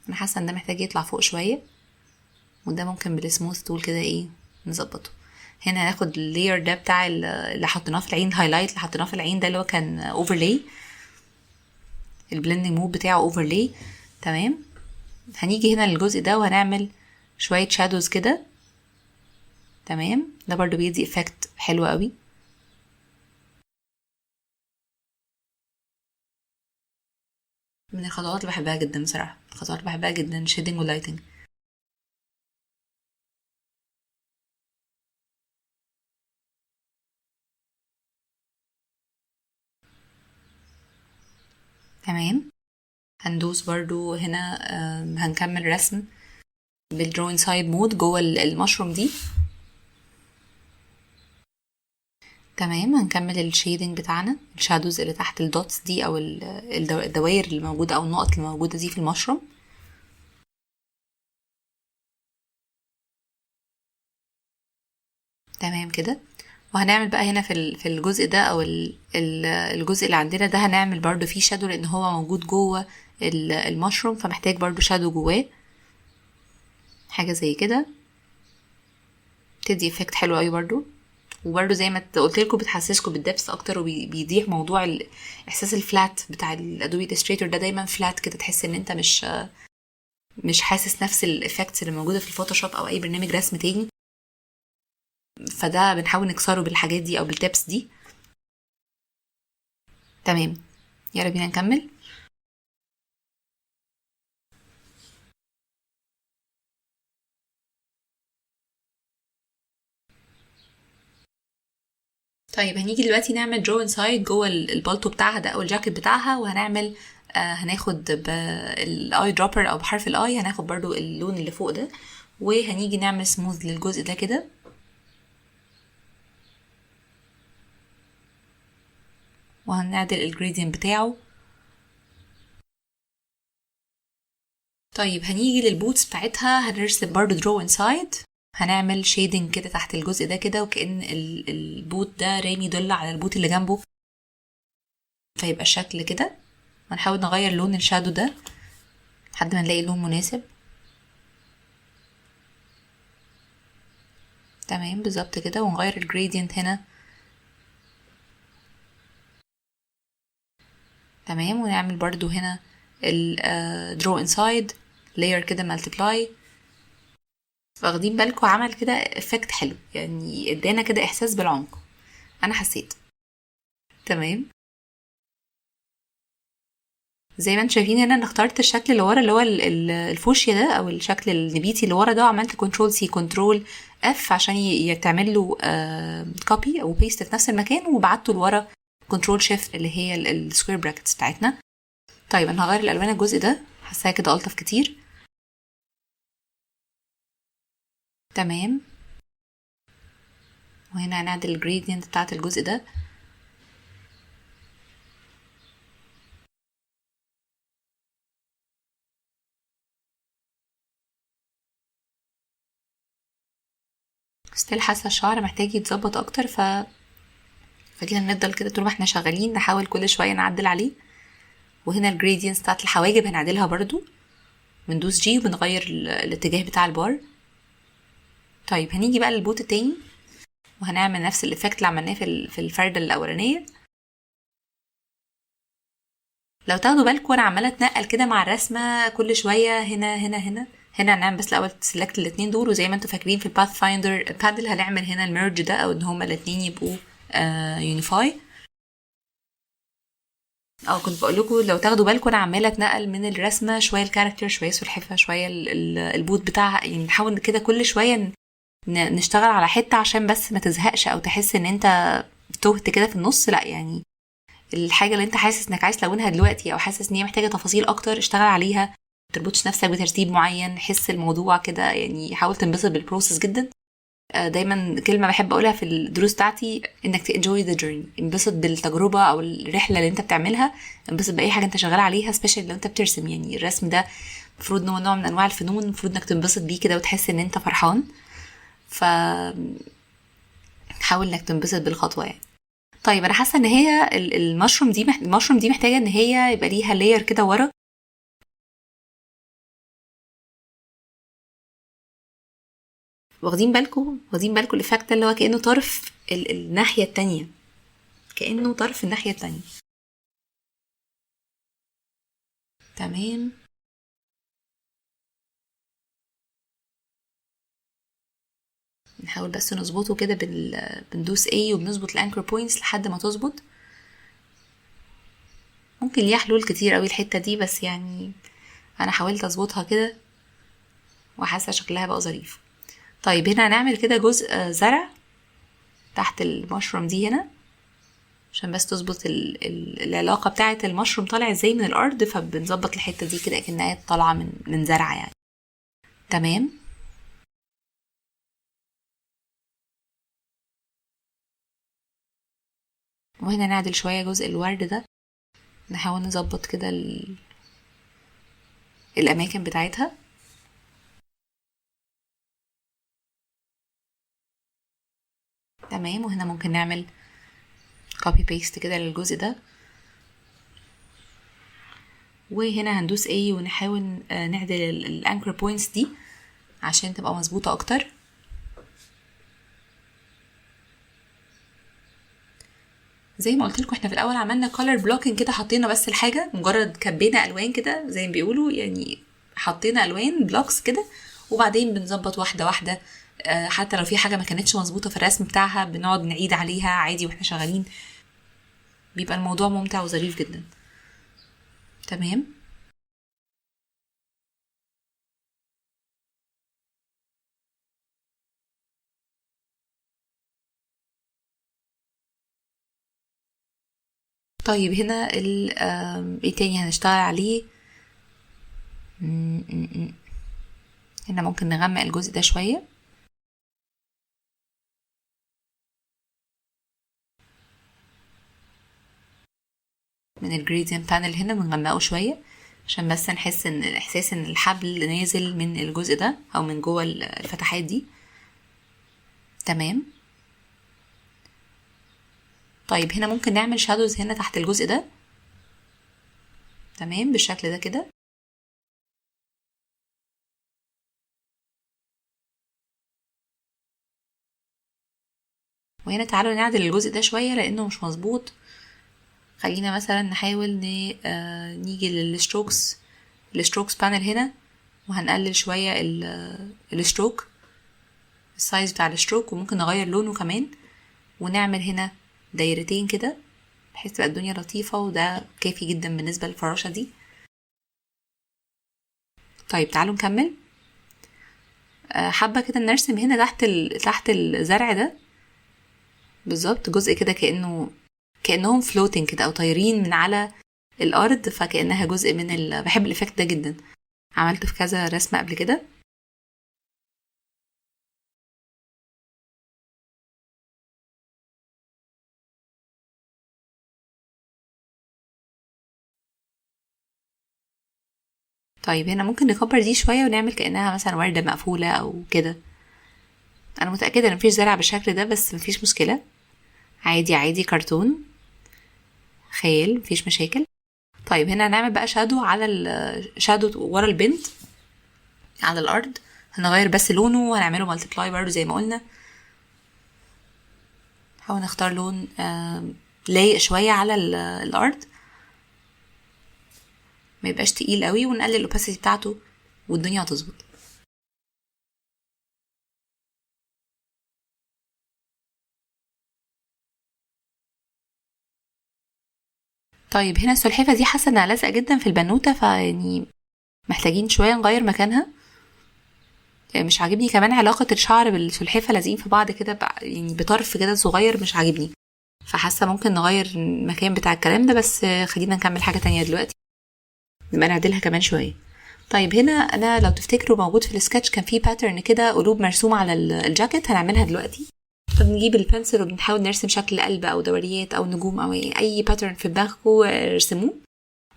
انا حاسه ان ده محتاج يطلع فوق شويه، وده ممكن بالسموث تول كده ايه نظبطه. هنا هناخد اللاير ده بتاع اللي حطيناه في العين، الهايلايت اللي حطيناه في العين ده اللي هو كان اوفرلاي، البلندنج مود بتاعه اوفرلاي. تمام. هنيجي هنا للجزء ده وهنعمل شويه شادوز كده. تمام. ده برضو بيدي افكت حلو قوي. من الخطوات اللي بحبها جدا بصراحه، الخطوات اللي بحبها جدا شيدنج ولايتنج. تمام. هندوس برضو هنا هنكمل رسم بالدرو انسايد مود جوه المشروم دي. تمام. هنكمل الشيدنج بتاعنا، الشادوز اللي تحت الدوتس دي او الدوائر اللي موجوده او النقط اللي موجوده دي في المشروم. تمام كده. وهنعمل بقى هنا في الجزء ده او الجزء اللي عندنا ده هنعمل برضو فيه شادو، لان هو موجود جوه المشروم فمحتاج برضو شادو جواه، حاجه زي كده تدي افكت حلو قوي برضو. وبرده زي ما قلت لكم بتحسسكم بالدبس اكتر، وبيضيع موضوع احساس الفلات بتاع الادوبي الستريتور ده، دايما فلات كده، تحس ان انت مش حاسس نفس الافكتس اللي موجوده في الفوتوشوب او اي برنامج رسم تاني. فده بنحاول نكسره بالحاجات دي او بالتبس دي. تمام. يلا بينا نكمل. طيب هنيجي دلوقتي نعمل درو انسايد جوه البالتو بتاعها ده او الجاكيت بتاعها، وهنعمل هناخد بالاي دروبر او بحرف الاي، هناخد برضو اللون اللي فوق ده، وهنيجي نعمل سموث للجزء ده كده، وهنعدل الجريدينت بتاعه. طيب هنيجي للبوتس بتاعتها، هنرسم برضو درو انسايد، هنعمل شيدنج كده تحت الجزء ده كده، وكأن البوت ده رامي يدل على البوت اللي جنبه، فيبقى الشكل كده. هنحاول نغير لون الشادو ده لحد ما نلاقي لون مناسب. تمام بالظبط كده. ونغير الجريدينت هنا. تمام. ونعمل برضو هنا الدرو انسايد لاير كده مالتيبلاي. واخدين بالكم عمل كده افكت حلو، يعني ادانا كده احساس بالعمق، انا حسيت. تمام. زي ما انتم شايفين هنا انا اخترت الشكل اللي ورا اللي هو الفوشيا ده او الشكل النبيتي اللي ورا ده، وعملت كنترول سي كنترول اف عشان يتعمل له كوبي او بيست في نفس المكان، وبعته لورا كنترول شيفت اللي هي السكوير براكتس بتاعتنا. طيب انا هغير الالوان الجزء ده، حاساها كده الطف كتير. تمام. وهنا هنعدل الجريدينت بتاعت الجزء ده. ستيل حاسه الشعر محتاج يتظبط اكتر، فكده نفضل كده طول ما احنا شغالين نحاول كل شويه نعدل عليه. وهنا الجريدينتس بتاعت الحواجب هنعدلها برضو، بندوس جي وبنغير الاتجاه بتاع البار. طيب هنيجي بقى للبوت التاني، وهنعمل نفس الافكت اللي عملناه في الفردة الاولانيه. لو تاخدوا بالكم انا عماله اتنقل كده مع الرسمه كل شويه، هنا هنا هنا هنا. هنعمل بس الاول سيلكت الاثنين دول، وزي ما انتم فاكرين في الباث فايندر بادل هنعمل هنا الميرج ده، او ان هما الاثنين يبقوا يونيفاي. او كنت بقول لكم لو تاخدوا بالكم انا عماله اتنقل من الرسمه شويه الكاركتر، شويه سلحفه، شويه البوت بتاعها، يعني نحاول كده كل شويه نشتغل على حته عشان بس ما تزهقش او تحس ان انت تهت كده في النص. لا يعني الحاجه اللي انت حاسس انك عايز تلونها دلوقتي او حاسس ان هي محتاجه تفاصيل اكتر اشتغل عليها، ما تربطش نفسك بترتيب معين، حس الموضوع كده، يعني حاول تنبسط بالبروسس جدا. دايما كلمة بحب اقولها في الدروس بتاعتي انك enjoy the journey، انبسط بالتجربة او الرحلة اللي انت بتعملها، انبسط باي حاجة انت شغال عليها، سبيشال لو انت بترسم. يعني الرسم ده المفروض انه نوع من انواع الفنون، المفروض انك تنبسط بيه كده وتحس ان انت فرحان، ف حاول انك تنبسط بالخطوة يعني. طيب انا حاسة ان هي المشروم دي محتاجة ان هي يبقى ليها لاير كده ورا. واخدين بالكم الافكت اللي هو كأنه طرف الناحية التانية، كأنه طرف الناحية التانية. تمام. نحاول بس نظبطه كده بندوس A وبنظبط الانكر بوينتس لحد ما تظبط. ممكن ليها حلول كتير قوي الحتة دي، بس يعني انا حاولت اظبطها كده وحاسة شكلها بقى ظريف. طيب هنا هنعمل كده جزء زرع تحت المشروم دي هنا، عشان بس تظبط العلاقة بتاعة المشروم طالع ازاي من الارض، فبنظبط الحتة دي كده كأنها طالعة من زرعة يعني. تمام. وهنا نعدل شوية جزء الورد ده، نحاول نظبط كده الأماكن بتاعتها. تمام. وهنا ممكن نعمل كوبي بيست كده للجزء ده، وهنا هندوس A ونحاول نعدل الانكر بوينتس دي عشان تبقى مظبوطة اكتر. زي ما قلت لكم احنا في الاول عملنا color blocking كده، حطينا بس الحاجة مجرد كبينا الوان كده زي ما بيقولوا، يعني حطينا الوان بلوكس كده، وبعدين بنظبط واحدة واحدة. حتى لو في حاجة ما كانتش مظبوطة في الرسم بتاعها بنقعد نعيد عليها عادي واحنا شغالين، بيبقى الموضوع ممتع وظريف جدا. تمام. طيب هنا ايه تاني هنشتغل عليه؟ هنا ممكن نغمق الجزء ده شوية. من الجريدينت بانل هنا بنغمقه شوية عشان بس نحس ان احساس ان الحبل نازل من الجزء ده او من جوه الفتحات دي. تمام. طيب هنا ممكن نعمل شادوز هنا تحت الجزء ده. تمام بالشكل ده كده. وهنا تعالوا نعدل الجزء ده شوية لانه مش مظبوط. خلينا مثلا نحاول نيجي الستروكس بانل هنا، وهنقلل شوية الستروك، السايز بتاع الستروك، وممكن نغير لونه كمان، ونعمل هنا دايرتين كده بحيث تبقى الدنيا لطيفة، وده كافي جدا بالنسبة للفراشة دي. طيب تعالوا نكمل. حابة كده نرسم هنا تحت الزرع ده بالظبط جزء كده كأنهم فلوتين كده او طايرين من على الارض، فكأنها جزء بحب الافكت ده جدا، عملته في كذا رسمة قبل كده. طيب هنا ممكن نكبر دي شوية ونعمل كأنها مثلا وردة مقفولة او كده. انا متأكدة ان مفيش زرع بالشكل ده، بس مفيش مشكلة، عادي عادي، كرتون خيال، مفيش مشاكل. طيب هنا هنعمل بقى شادو على الشادو ورا البنت على الارض، هنغير بس لونه وهنعمله مالتيبلاي برضو زي ما قلنا. نحاول نختار لون لايق شوية على الارض، ما يبقاش تقيل قوي، ونقلل الاوباسيتي بتاعته والدنيا هتظبط. طيب هنا السلحفة دي حاسة انها لازقة جدا في البنوتة، فيعني محتاجين شوية نغير مكانها. يعني مش عاجبني كمان علاقة الشعر بالسلحفة لازقين في بعض كده يعني بطرف كده صغير، مش عاجبني، فحاسة ممكن نغير المكان بتاع الكلام ده، بس خلينا نكمل حاجة تانية دلوقتي نبقى نعدلها كمان شوية. طيب هنا انا لو تفتكروا موجود في السكتش كان في باترن كده قلوب مرسومه على الجاكيت، هنعملها دلوقتي. فبنجيب البنسل وبنحاول نرسم شكل قلب او دوريات او نجوم او اي باترن في دماغكم ارسموه،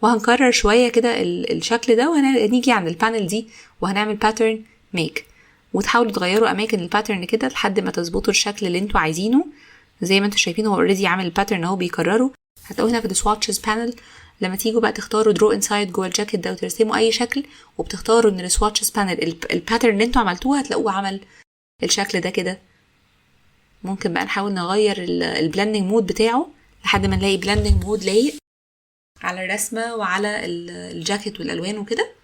وهنكرر شويه كده الشكل ده، وهنيجي عند البانل دي وهنعمل باترن ميك، وتحاولوا تغيروا اماكن الباترن كده لحد ما تظبطوا الشكل اللي انتوا عايزينه. زي ما انتوا شايفين هو اوريدي عامل الباترن اهو بيكرره. هتلاقوا هنا في السواتشز بانل لما تيجوا بقى تختاروا درو انسايد جوه الجاكيت ده وترسموا اي شكل، وبتختاروا ان السواتشز بانل الباترن اللي انتوا عملتوه هتلاقوه عمل الشكل ده كده. ممكن بقى نحاول نغير البلندنج مود بتاعه لحد ما نلاقي بلندنج مود لايق على الرسمه وعلى الجاكيت والالوان وكده.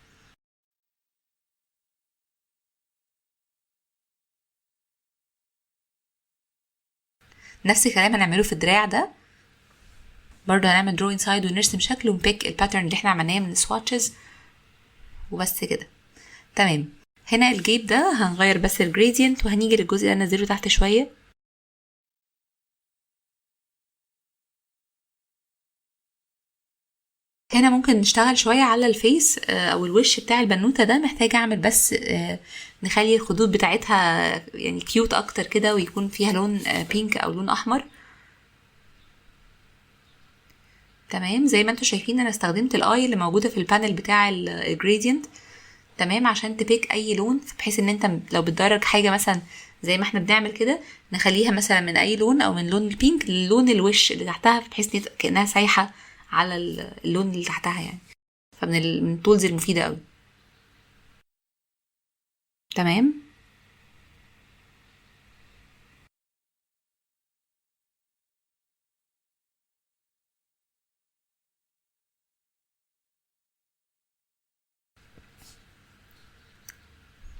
نفس الكلام هنعمله في الدراع ده برضه، هنعمل درو انسايد ونرسم شكل ونبيك الباترن اللي احنا عملناه من السواتشز وبس كده. تمام. هنا الجيب ده هنغير بس الجريدينت، وهنيجي للجزء ده ننزله تحت شويه. هنا ممكن نشتغل شويه على الفيس او الوش بتاع البنوته ده. محتاجه اعمل بس نخلي الخدود بتاعتها يعني كيوت اكتر كده، ويكون فيها لون بينك او لون احمر. تمام. زي ما انتوا شايفين انا استخدمت الاي اللي موجوده في البانل بتاع الجريدينت، تمام، عشان تبيك اي لون، بحيث ان انت لو بتدرج حاجه مثلا زي ما احنا بنعمل كده نخليها مثلا من اي لون او من لون البينك للون الوش اللي تحتها، بحيث كانها سايحه على اللون اللي تحتها يعني. فمن من التولز المفيده قوي. تمام.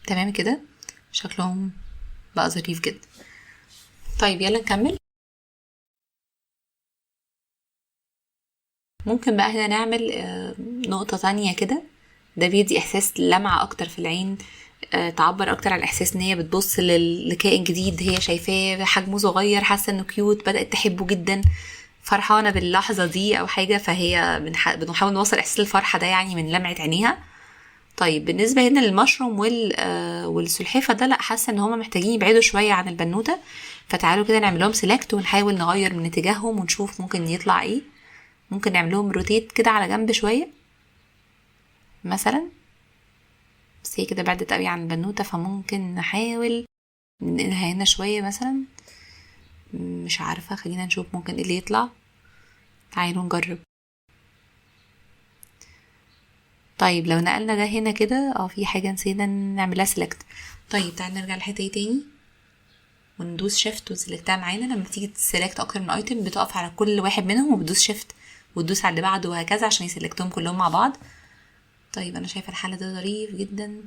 تمام كده شكلهم بقى ظريف جدا. طيب يلا نكمل. ممكن بقى هنا نعمل نقطة تانية كده، ده بيدي احساس لمعة اكتر في العين، تعبر اكتر عن الاحساس ان هي بتبص لكائن جديد هي شايفاه حجمه صغير، حاسة انه كيوت، بدأت تحبه جدا، فرحانة باللحظة دي او حاجة، فهي بنحاول نوصل احساس الفرحة ده يعني من لمعة عينيها. طيب بالنسبة هنا للمشروم والسلحفة ده، لا، حاسة ان هما محتاجين يبعدوا شوية عن البنوتة، فتعالوا كده نعمل لهم سيلكت ونحاول نغير من اتجاههم ونشوف ممكن يطلع ايه. ممكن نعملهم روتيت كده على جنب شوية مثلا، بس هي كده بعدت قوي عن البنوتة، فممكن نحاول ننقلها هنا شوية مثلا. مش عارفة، خلينا نشوف ممكن ايه اللي يطلع. تعالوا نجرب. طيب لو نقلنا ده هنا كده في حاجة نسينا نعملها سيلكت. طيب تعالوا نرجع للحتة تاني وندوس شيفت وسيلكتها معانا. لما تيجي تسيلكت اكتر من ايتم بتقف على كل واحد منهم وبتدوس شيفت وتدوس على اللي بعده وهكذا عشان يسلكتهم كلهم مع بعض. طيب انا شايفه الحل ده ظريف جدا،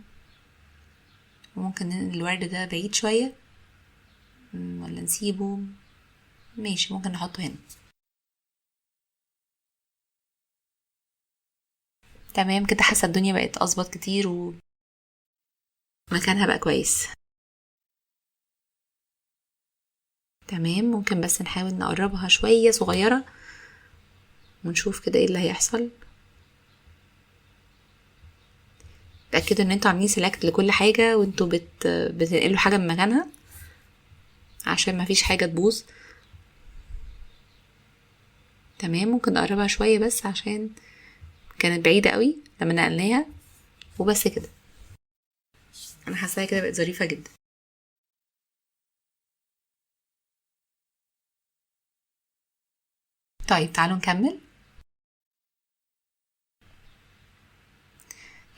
وممكن ننقل الورد ده بعيد شويه ولا نسيبه. ماشي، ممكن نحطه هنا. تمام كده، حاسه الدنيا بقت اظبط كتير ومكانها بقى كويس. تمام. ممكن بس نحاول نقربها شويه صغيره ونشوف كده ايه اللي هيحصل. تأكدوا ان انتوا عاملين سيلكت لكل حاجة وانتوا بتنقلوا حاجة من مكانها عشان ما فيش حاجة تبوظ. تمام. ممكن نقربها شوية بس عشان كانت بعيدة قوي لما نقلناها، وبس كده. انا حاساها كده بقت ظريفة جدا. طيب تعالوا نكمل.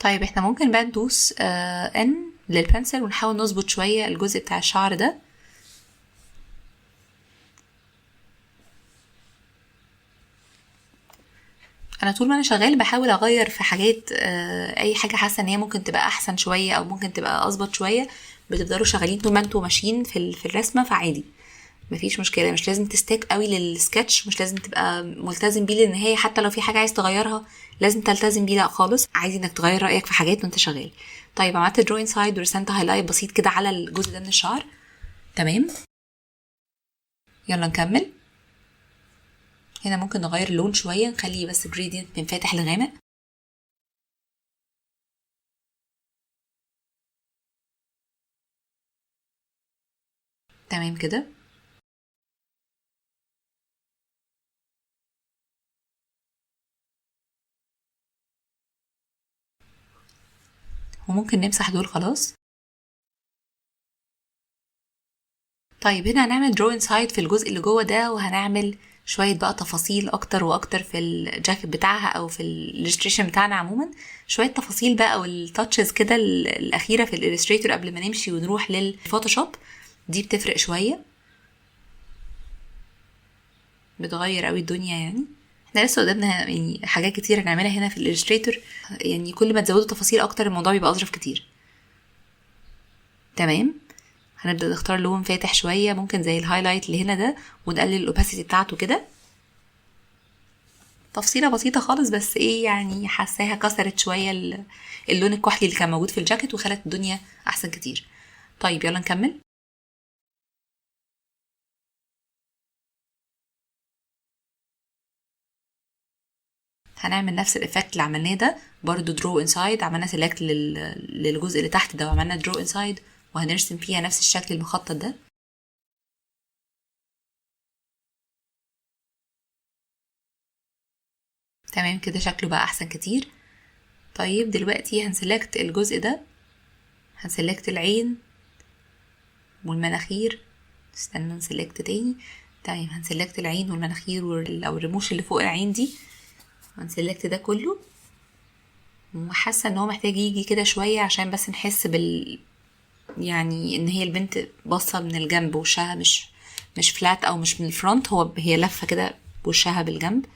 طيب احنا ممكن بقى ندوس ان للبنسل ونحاول نظبط شوية الجزء بتاع الشعر ده. انا طول ما انا شغال بحاول اغير في حاجات، اي حاجه حاسه ان هي ممكن تبقى احسن شويه او ممكن تبقى اظبط شويه. بتفضلوا شغالين طول ما انتوا ماشيين في الرسمه، فعادي مفيش مشكله. مش لازم تستيك قوي للسكتش، مش لازم تبقى ملتزم بيه للنهايه. حتى لو في حاجه عايز تغيرها لازم تلتزم بيه، لا خالص، عايز انك تغير رايك في حاجات وانت شغال. طيب عملت درو انسايد ورسمت هايلايت بسيط كده على الجزء ده من الشعر. تمام. يلا نكمل. هنا ممكن نغير اللون شويه، نخليه بس جريدينت من فاتح لغامق. تمام كده. وممكن نمسح دول خلاص. طيب هنا هنعمل درو انسايد في الجزء اللي جوه ده، وهنعمل شوية بقى تفاصيل اكتر واكتر في الجاكيت بتاعها او في الالستريشن بتاعنا عموما، شوية تفاصيل بقى والتاتشز كده الاخيرة في الالستريتور قبل ما نمشي ونروح للفوتوشوب، دي بتفرق شوية، بتغير قوي الدنيا يعني. احنا لسه قدامنا يعني حاجات كتير هنعملها هنا في الالستريتور، يعني كل ما تزودوا تفاصيل اكتر الموضوع بيبقى اظرف كتير. تمام. هنبدأ نختار لون فاتح شوية، ممكن زي الهايلايت اللي هنا ده، ونقلل الاوباسيتي بتاعته كده. تفصيلة بسيطة خالص، بس ايه يعني حاساها كسرت شوية اللون الكحلي اللي كان موجود في الجاكيت وخلت الدنيا احسن كتير. طيب يلا نكمل. هنعمل نفس الافكت اللي عملناه ده برضو، درو انسايد، عملنا سيلكت للجزء اللي تحت ده وعملنا درو انسايد، وهنرسم فيها نفس الشكل المخطط ده. تمام كده، شكله بقى احسن كتير. طيب دلوقتي هنسلكت الجزء ده، هنسلكت العين والمناخير، استنى نسلكت تاني. طيب هنسلكت العين والمناخير او الرموش اللي فوق العين دي، هنسلكت ده كله. وحاسه ان هو محتاج يجي كده شويه عشان بس نحس يعني ان هي البنت باصه من الجنب، وشها مش فلات او مش من الفرونت، هي لفه كده وشها بالجنب.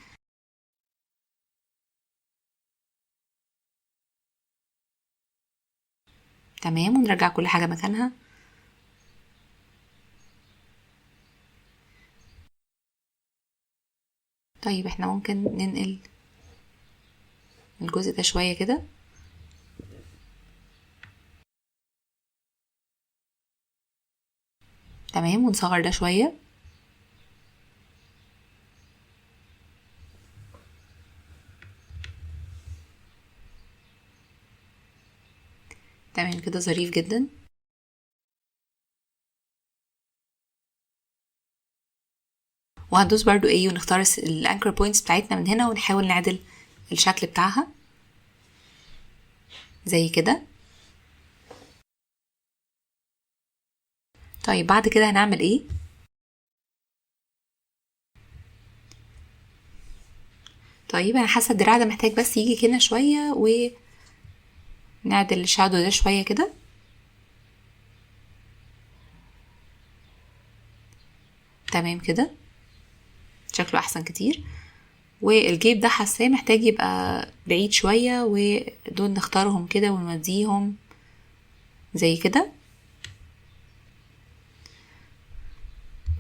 تمام، ونرجع كل حاجه مكانها. طيب احنا ممكن ننقل الجزء ده شويه كده. تمام، ونصغر ده شويه. تمام كده، ظريف جدا. وهندوس برضو ايه ونختار الانكر بوينتس بتاعتنا من هنا، ونحاول نعدل الشكل بتاعها زي كده. طيب بعد كده هنعمل ايه؟ طيب انا حاسه الدراع ده محتاج بس يجي كده شويه، ونعدل الشادو ده شويه كده. تمام كده، شكله احسن كتير. والجيب ده حاساه محتاج يبقى بعيد شويه، ودول نختارهم كده ونوديهم زي كده.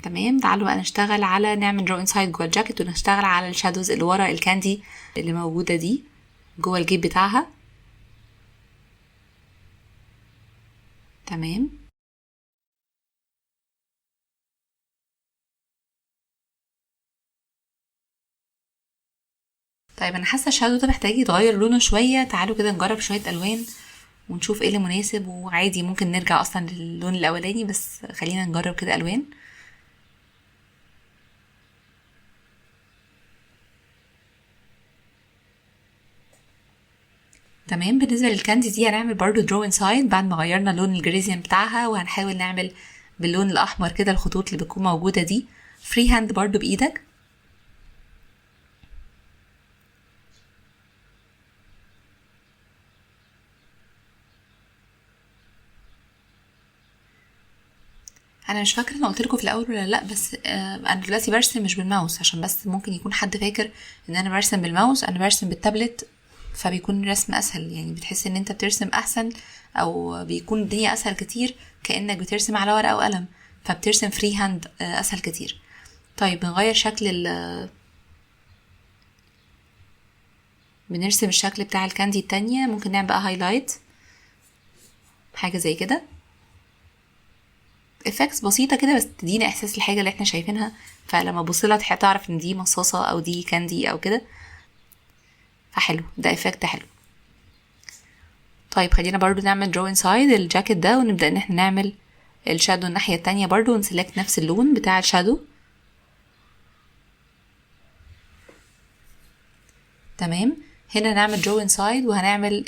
تمام، تعالوا بقى نشتغل على نعمل درو انسايد جوه الجاكيت، ونشتغل على الشادوز اللي ورا الكاندي اللي موجوده دي جوه الجيب بتاعها. تمام. طيب انا حاسه الشادو ده محتاج يتغير لونه شويه، تعالوا كده نجرب شويه الوان ونشوف ايه اللي مناسب، وعادي ممكن نرجع اصلا للون الاولاني، بس خلينا نجرب كده الوان. تمام، بالنسبه للكاندي دي هنعمل برضو درو انسايد بعد ما غيرنا لون الجريزيان بتاعها، وهنحاول نعمل باللون الاحمر كده الخطوط اللي بتكون موجوده دي فري هاند برضو بايدك. انا مش فاكره انا قلت لكم في الاول ولا لا، بس انا دلوقتي برسم مش بالماوس، عشان بس ممكن يكون حد فاكر ان انا برسم بالماوس. انا برسم بالتابلت، فبيكون الرسم اسهل، يعني بتحس ان انت بترسم احسن، او بيكون الدنيا اسهل كتير كانك بترسم على ورقه وقلم، فبترسم فري هاند اسهل كتير. طيب بنغير شكل بنرسم الشكل بتاع الكاندي التانية، ممكن نعمل بقى هايلايت حاجه زي كده، افكتس بسيطه كده بس تدينا احساس الحاجه اللي احنا شايفينها، فلما تبصلها تعرف ان دي مصاصه او دي كاندي او كده، فحلو ده افكت حلو. طيب خلينا برضو نعمل درو انسايد الجاكيت ده، ونبدا ان احنا نعمل الشادو الناحية التانية برضو ونسلكت نفس اللون بتاع الشادو. تمام. هنا نعمل draw inside وهنعمل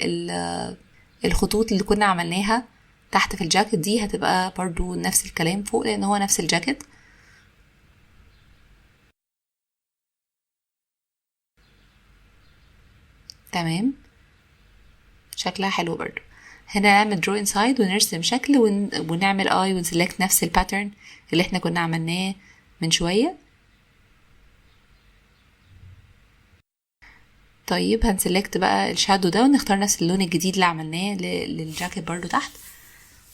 الخطوط اللي كنا عملناها تحت في الجاكيت دي هتبقى برضو نفس الكلام فوق لان هو نفس الجاكيت. تمام، شكلها حلو برضو. هنا نعمل draw inside ونرسم شكل ونعمل eye ونسلكت نفس الباترن اللي احنا كنا عملناه من شوية. طيب هنسلكت بقى الشادو ده ونختار نفس اللون الجديد اللي عملناه للجاكيت برضو تحت.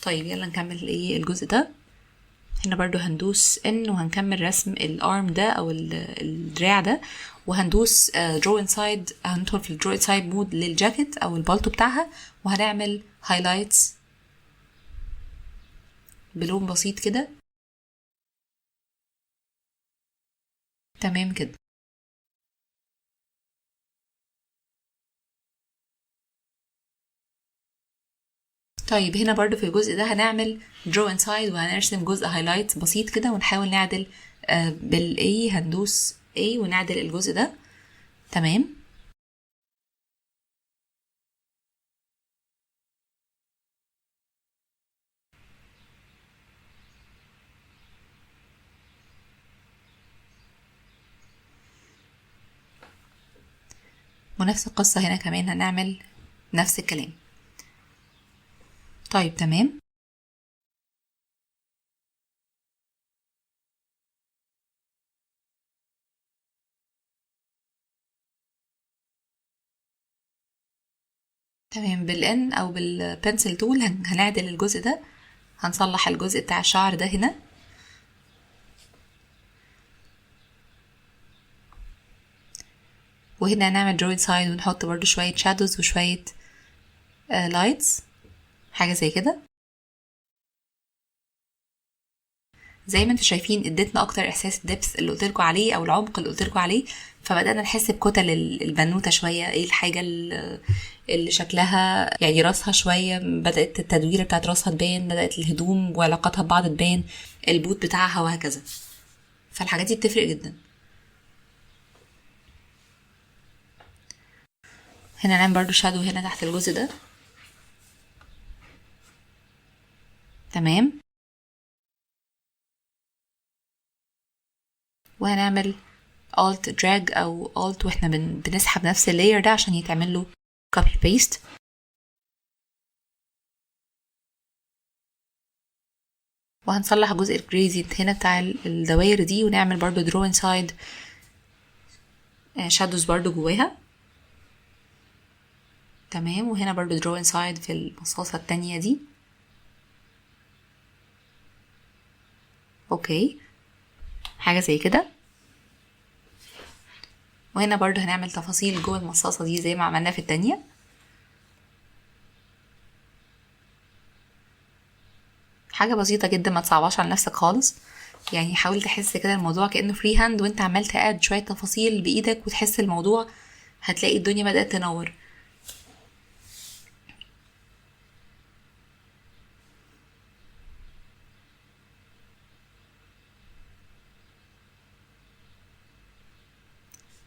طيب يلا نكمل ايه الجزء ده. هنا برضو هندوس ان وهنكمل رسم الارم ده او الدراع ده، وهندوس draw inside، هندخل في الدرو inside مود للجاكيت او البالتو بتاعها، وهنعمل highlights بلون بسيط كده. تمام كده. طيب هنا برضو في الجزء ده هنعمل draw inside وهنرسم جزء highlight بسيط كده ونحاول نعدل A، هندوس A ونعدل الجزء ده. تمام. ونفس القصة هنا كمان هنعمل نفس الكلام. طيب تمام. تمام، بالان او بالبنسل تول هنعدل الجزء ده، هنصلح الجزء بتاع الشعر ده هنا. وهنا هنعمل draw inside ونحط برضو شوية shadows وشوية lights، حاجة زي كده. زي ما انتوا شايفين اديتنا اكتر احساس الدبس اللي قلتلكوا عليه او العمق اللي قلتلكوا عليه، فبدأنا نحس بكتل البنوتة شوية، ايه الحاجة اللي شكلها يعني راسها شوية، بدأت التدويرة بتاعت راسها تبان، بدأت الهدوم وعلاقاتها ببعض تبان، البوت بتاعها وهكذا. فالحاجات دي بتفرق جدا. هنا نعمل برضو شادو هنا تحت الجزء ده. تمام. وهنعمل alt drag او alt واحنا بنسحب نفس اللاير ده عشان يتعمل له copy paste. وهنصلح الجزء الجريزي هنا بتاع الدوائر دي ونعمل برضو draw inside shadows برضو جواها. تمام. وهنا برضو draw inside في المصاصة التانية دي. اوكي، حاجة زي كده. وهنا برضو هنعمل تفاصيل جوه المصاصة دي زي ما عملنا في التانية. حاجة بسيطة جدا، ما تصعباش على نفسك خالص، يعني حاول تحس كده الموضوع كأنه فري هاند وانت عمال تقعد شوية تفاصيل بإيدك وتحس الموضوع، هتلاقي الدنيا بدأت تنور.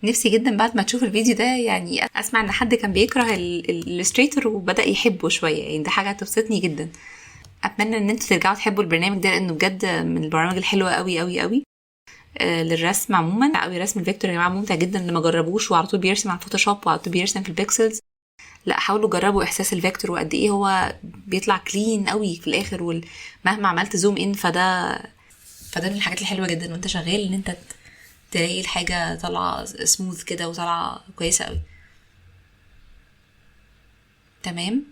نفسي جدا بعد ما تشوف الفيديو ده يعني اسمع ان حد كان بيكره الالستريتور وبدأ يحبه شوية، يعني ده حاجة هتبسطني جدا. اتمنى ان انتوا ترجعوا تحبوا البرنامج ده لانه بجد من البرامج الحلوة قوي قوي قوي للرسم عموما. قوي رسم الفيكتور يا جماعه ممتع جدا، اللي ما جربوش وعلى طول بيرسم على الفوتوشوب وعلى طول بيرسم في البيكسلز، لا حاولوا جربوا احساس الفيكتور وقد ايه هو بيطلع كلين قوي في الاخر، ومهما عملت زوم ان فده من الحاجات الحلوه جدا وانت شغال ان انت تلاقي الحاجه طالعه سموث كده وطالعه كويسه قوي. تمام.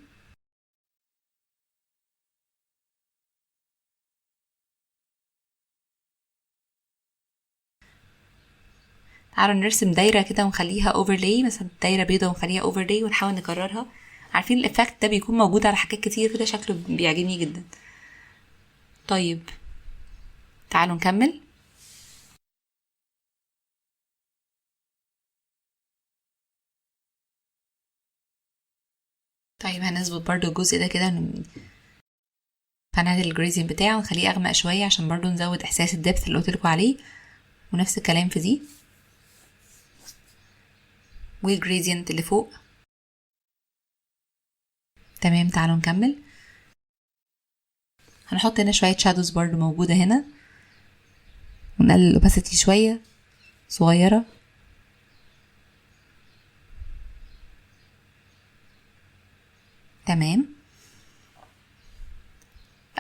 تعالوا نرسم دايره كده ونخليها اوفرلاي، مثلا دايره بيضه ونخليها اوفرلاي ونحاول نكررها. عارفين الافكت ده بيكون موجود على حاجات كتير كده، شكله بيعجبني جدا. طيب تعالوا نكمل. طيب هنظبط برضو الجزء ده كده هنعدل الجريدينت بتاعه ونخليه اغمق شويه عشان برضو نزود احساس الدبث اللي قلتلكوا عليه، ونفس الكلام في دي والجريدينت اللي فوق. تمام، تعالوا نكمل. هنحط هنا شويه شادوز برضو موجوده هنا، ونقلل الاوباسيتي شويه صغيره. تمام،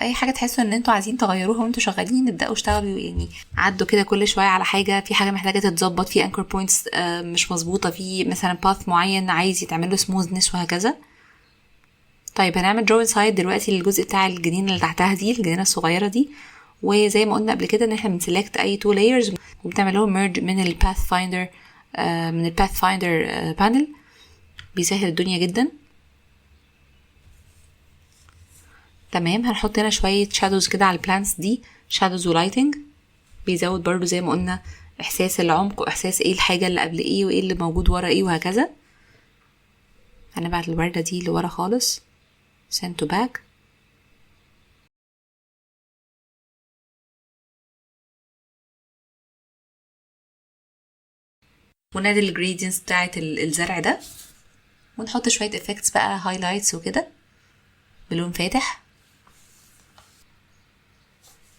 اي حاجه تحسوا ان انتوا عايزين تغيروها وانتوا شغالين ابداوا اشتغلوا، يعني عدوا كده كل شويه على حاجه، في حاجه محتاجه تتظبط، في انكر بوينتس مش مظبوطه، في مثلا باث معين عايز يتعمل له سموثنس وهكذا. طيب هنعمل درو انسايد دلوقتي للجزء بتاع الجنينه اللي تحتها دي، الجنينه الصغيره دي. وزي ما قلنا قبل كده ان احنا بنسلكت اي تو لايرز وبنعمل لهم ميرج من الباث فايندر، بانل، بيسهل الدنيا جدا. تمام، هنحط هنا شويه شادوز كده على البلانتس دي، شادوز ولايتنج، بيزود برضو زي ما قلنا احساس العمق واحساس ايه الحاجه اللي قبل ايه وايه اللي موجود ورا ايه وهكذا. هنبعت الورده دي لورا خالص، send to back. ونادي الجريدينتس بتاعت الزرع ده، ونحط شويه افكتس بقى، هايلايتس وكده بلون فاتح.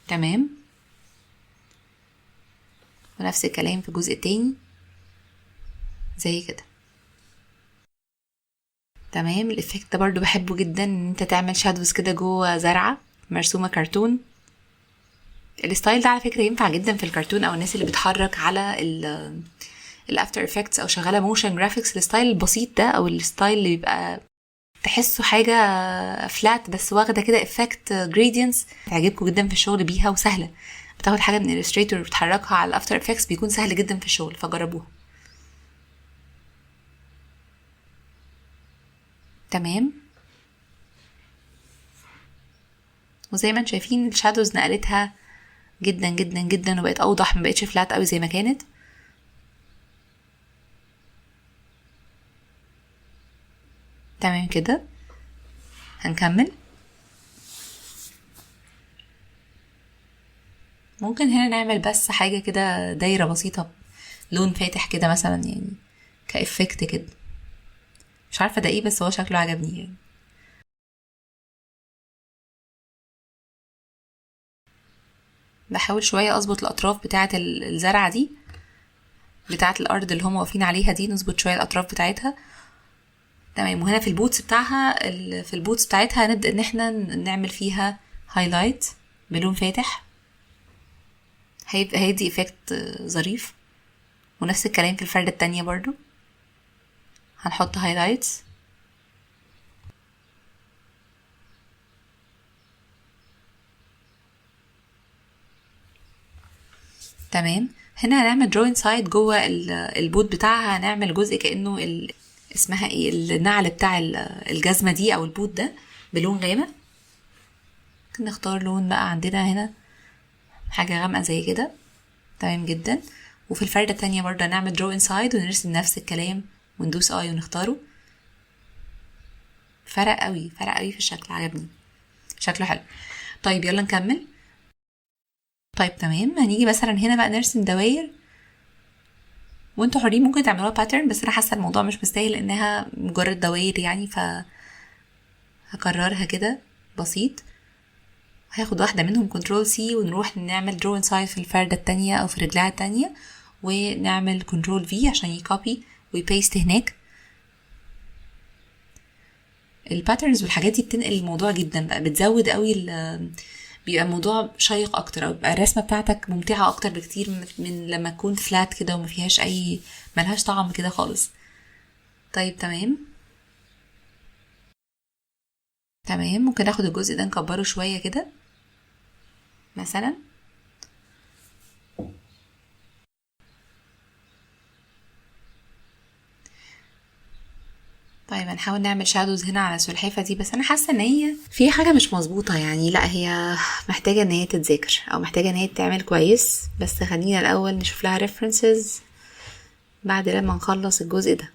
تمام، ونفس الكلام في الجزء التاني زي كده. تمام، الافكت ده برضو بحبه جدا، ان انت تعمل شادوز كده جوه زرعه مرسومه كرتون. الستايل ده على فكره ينفع جدا في الكرتون او الناس اللي بتحرك على الافتر افكتس او شغاله موشن جرافيكس. الستايل البسيط ده او الستايل اللي بيبقى تحسوا حاجه فلات بس واخده كده افكت جريدينتس، تعجبكم جدا في الشغل بيها وسهله. بتاخد حاجه من الستريتور وبتحركها على الافتر افكتس، بيكون سهل جدا في الشغل، فجربوها. تمام، وزي ما انتم شايفين الشادوز نقلتها جدا جدا جدا وبقت اوضح، ما بقتش فلات قوي زي ما كانت. تمام كده، هنكمل. ممكن هنا نعمل بس حاجة كده دايرة بسيطة لون فاتح كده مثلا، يعني كإفكت كده، مش عارفة ده ايه بس هو شكله عجبني يعني. بحاول شوية اظبط الاطراف بتاعة الزرعة دي، بتاعة الارض اللي هم واقفين عليها دي، نظبط شوية الاطراف بتاعتها. تمام، وهنا في البوتس بتاعها، في البوتس بتاعتها هنبدأ ان احنا نعمل فيها هايلايت بلون فاتح، هيدي افكت ظريف. ونفس الكلام في الفردة التانية برضو هنحط هايلايتس. تمام، هنا هنعمل درو انسايد جوه البوت بتاعها، هنعمل جزء كأنه اسمها ايه، النعل بتاع الجزمة دي او البوت ده بلون غامق. ممكن نختار لون بقى عندنا هنا حاجة غامقة زي كده. تمام جدا، وفي الفردة التانية برضه نعمل درو انسايد ونرسم نفس الكلام وندوس اي ونختاره. فرق قوي، فرق قوي في الشكل، عجبني شكله حلو. طيب يلا نكمل. طيب تمام، هنيجي مثلا هنا بقى نرسم دواير، وانتوا حرين ممكن تعملوها باترن، بس انا حاسه الموضوع مش مستاهل لانها مجرد دواير يعني، هكررها كده بسيط. هاخد واحده منهم كنترول سي ونروح نعمل درو انسايد في الفردة التانية او في رجلها التانية، ونعمل كنترول في عشان يكوبي ويبيست هناك. الباترنز والحاجات دي بتنقل الموضوع جدا بقى، بتزود قوي بيبقى الموضوع شيق اكتر، او بيبقى الرسمه بتاعتك ممتعه اكتر بكتير من لما تكون فلات كده وما فيهاش ملهاش طعم كده خالص. طيب تمام. تمام، ممكن اخد الجزء ده نكبره شويه كده مثلا. طيب هنحاول نعمل شادوز هنا على السلحفه دي، بس انا حاسه ان هي في حاجه مش مظبوطه يعني، لا هي محتاجه ان هي تتذاكر او محتاجه ان هي تتعمل كويس، بس خلينا الاول نشوف لها ريفرنسز بعد لما نخلص الجزء ده.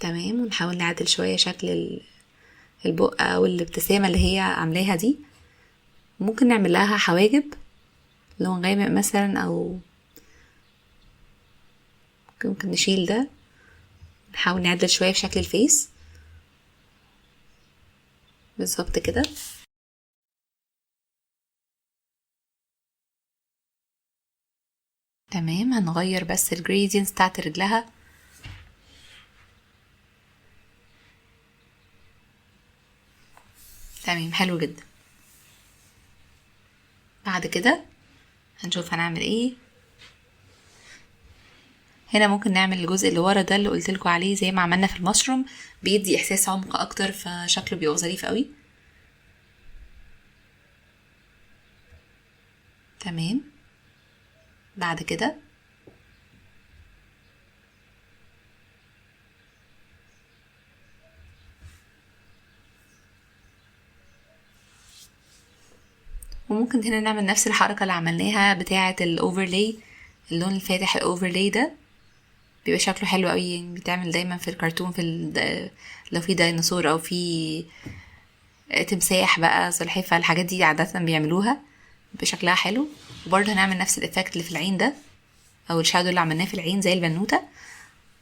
تمام، ونحاول نعدل شوية شكل البق او الابتسامة اللي هي عاملاها دي. ممكن نعمل لها حواجب لون غامق مثلا، او ممكن نشيل ده، نحاول نعدل شوية في شكل الفيس بالظبط كده. تمام، هنغير بس الجريدينتس بتاعت رجلها. تمام، حلو جدا. بعد كده هنشوف هنعمل ايه. هنا ممكن نعمل الجزء اللي ورا ده اللي قلتلكوا عليه زي ما عملنا في المشروم، بيدي احساس عمق اكتر، فشكله بيبقى ظريف قوي. تمام. بعد كده وممكن هنا نعمل نفس الحركة اللي عملناها بتاعة الاوفرلاي، اللون الفاتح الاوفرلاي ده بيبقى شكله حلو قوي. يعني بيتعمل دايما في الكرتون، لو في ديناصور او في تمساح بقى، سلحفة، الحاجات دي عادة بيعملوها بشكلها حلو. وبرضه هنعمل نفس الافكت اللي في العين ده، او الشادو اللي عملناه في العين زي البنوتة.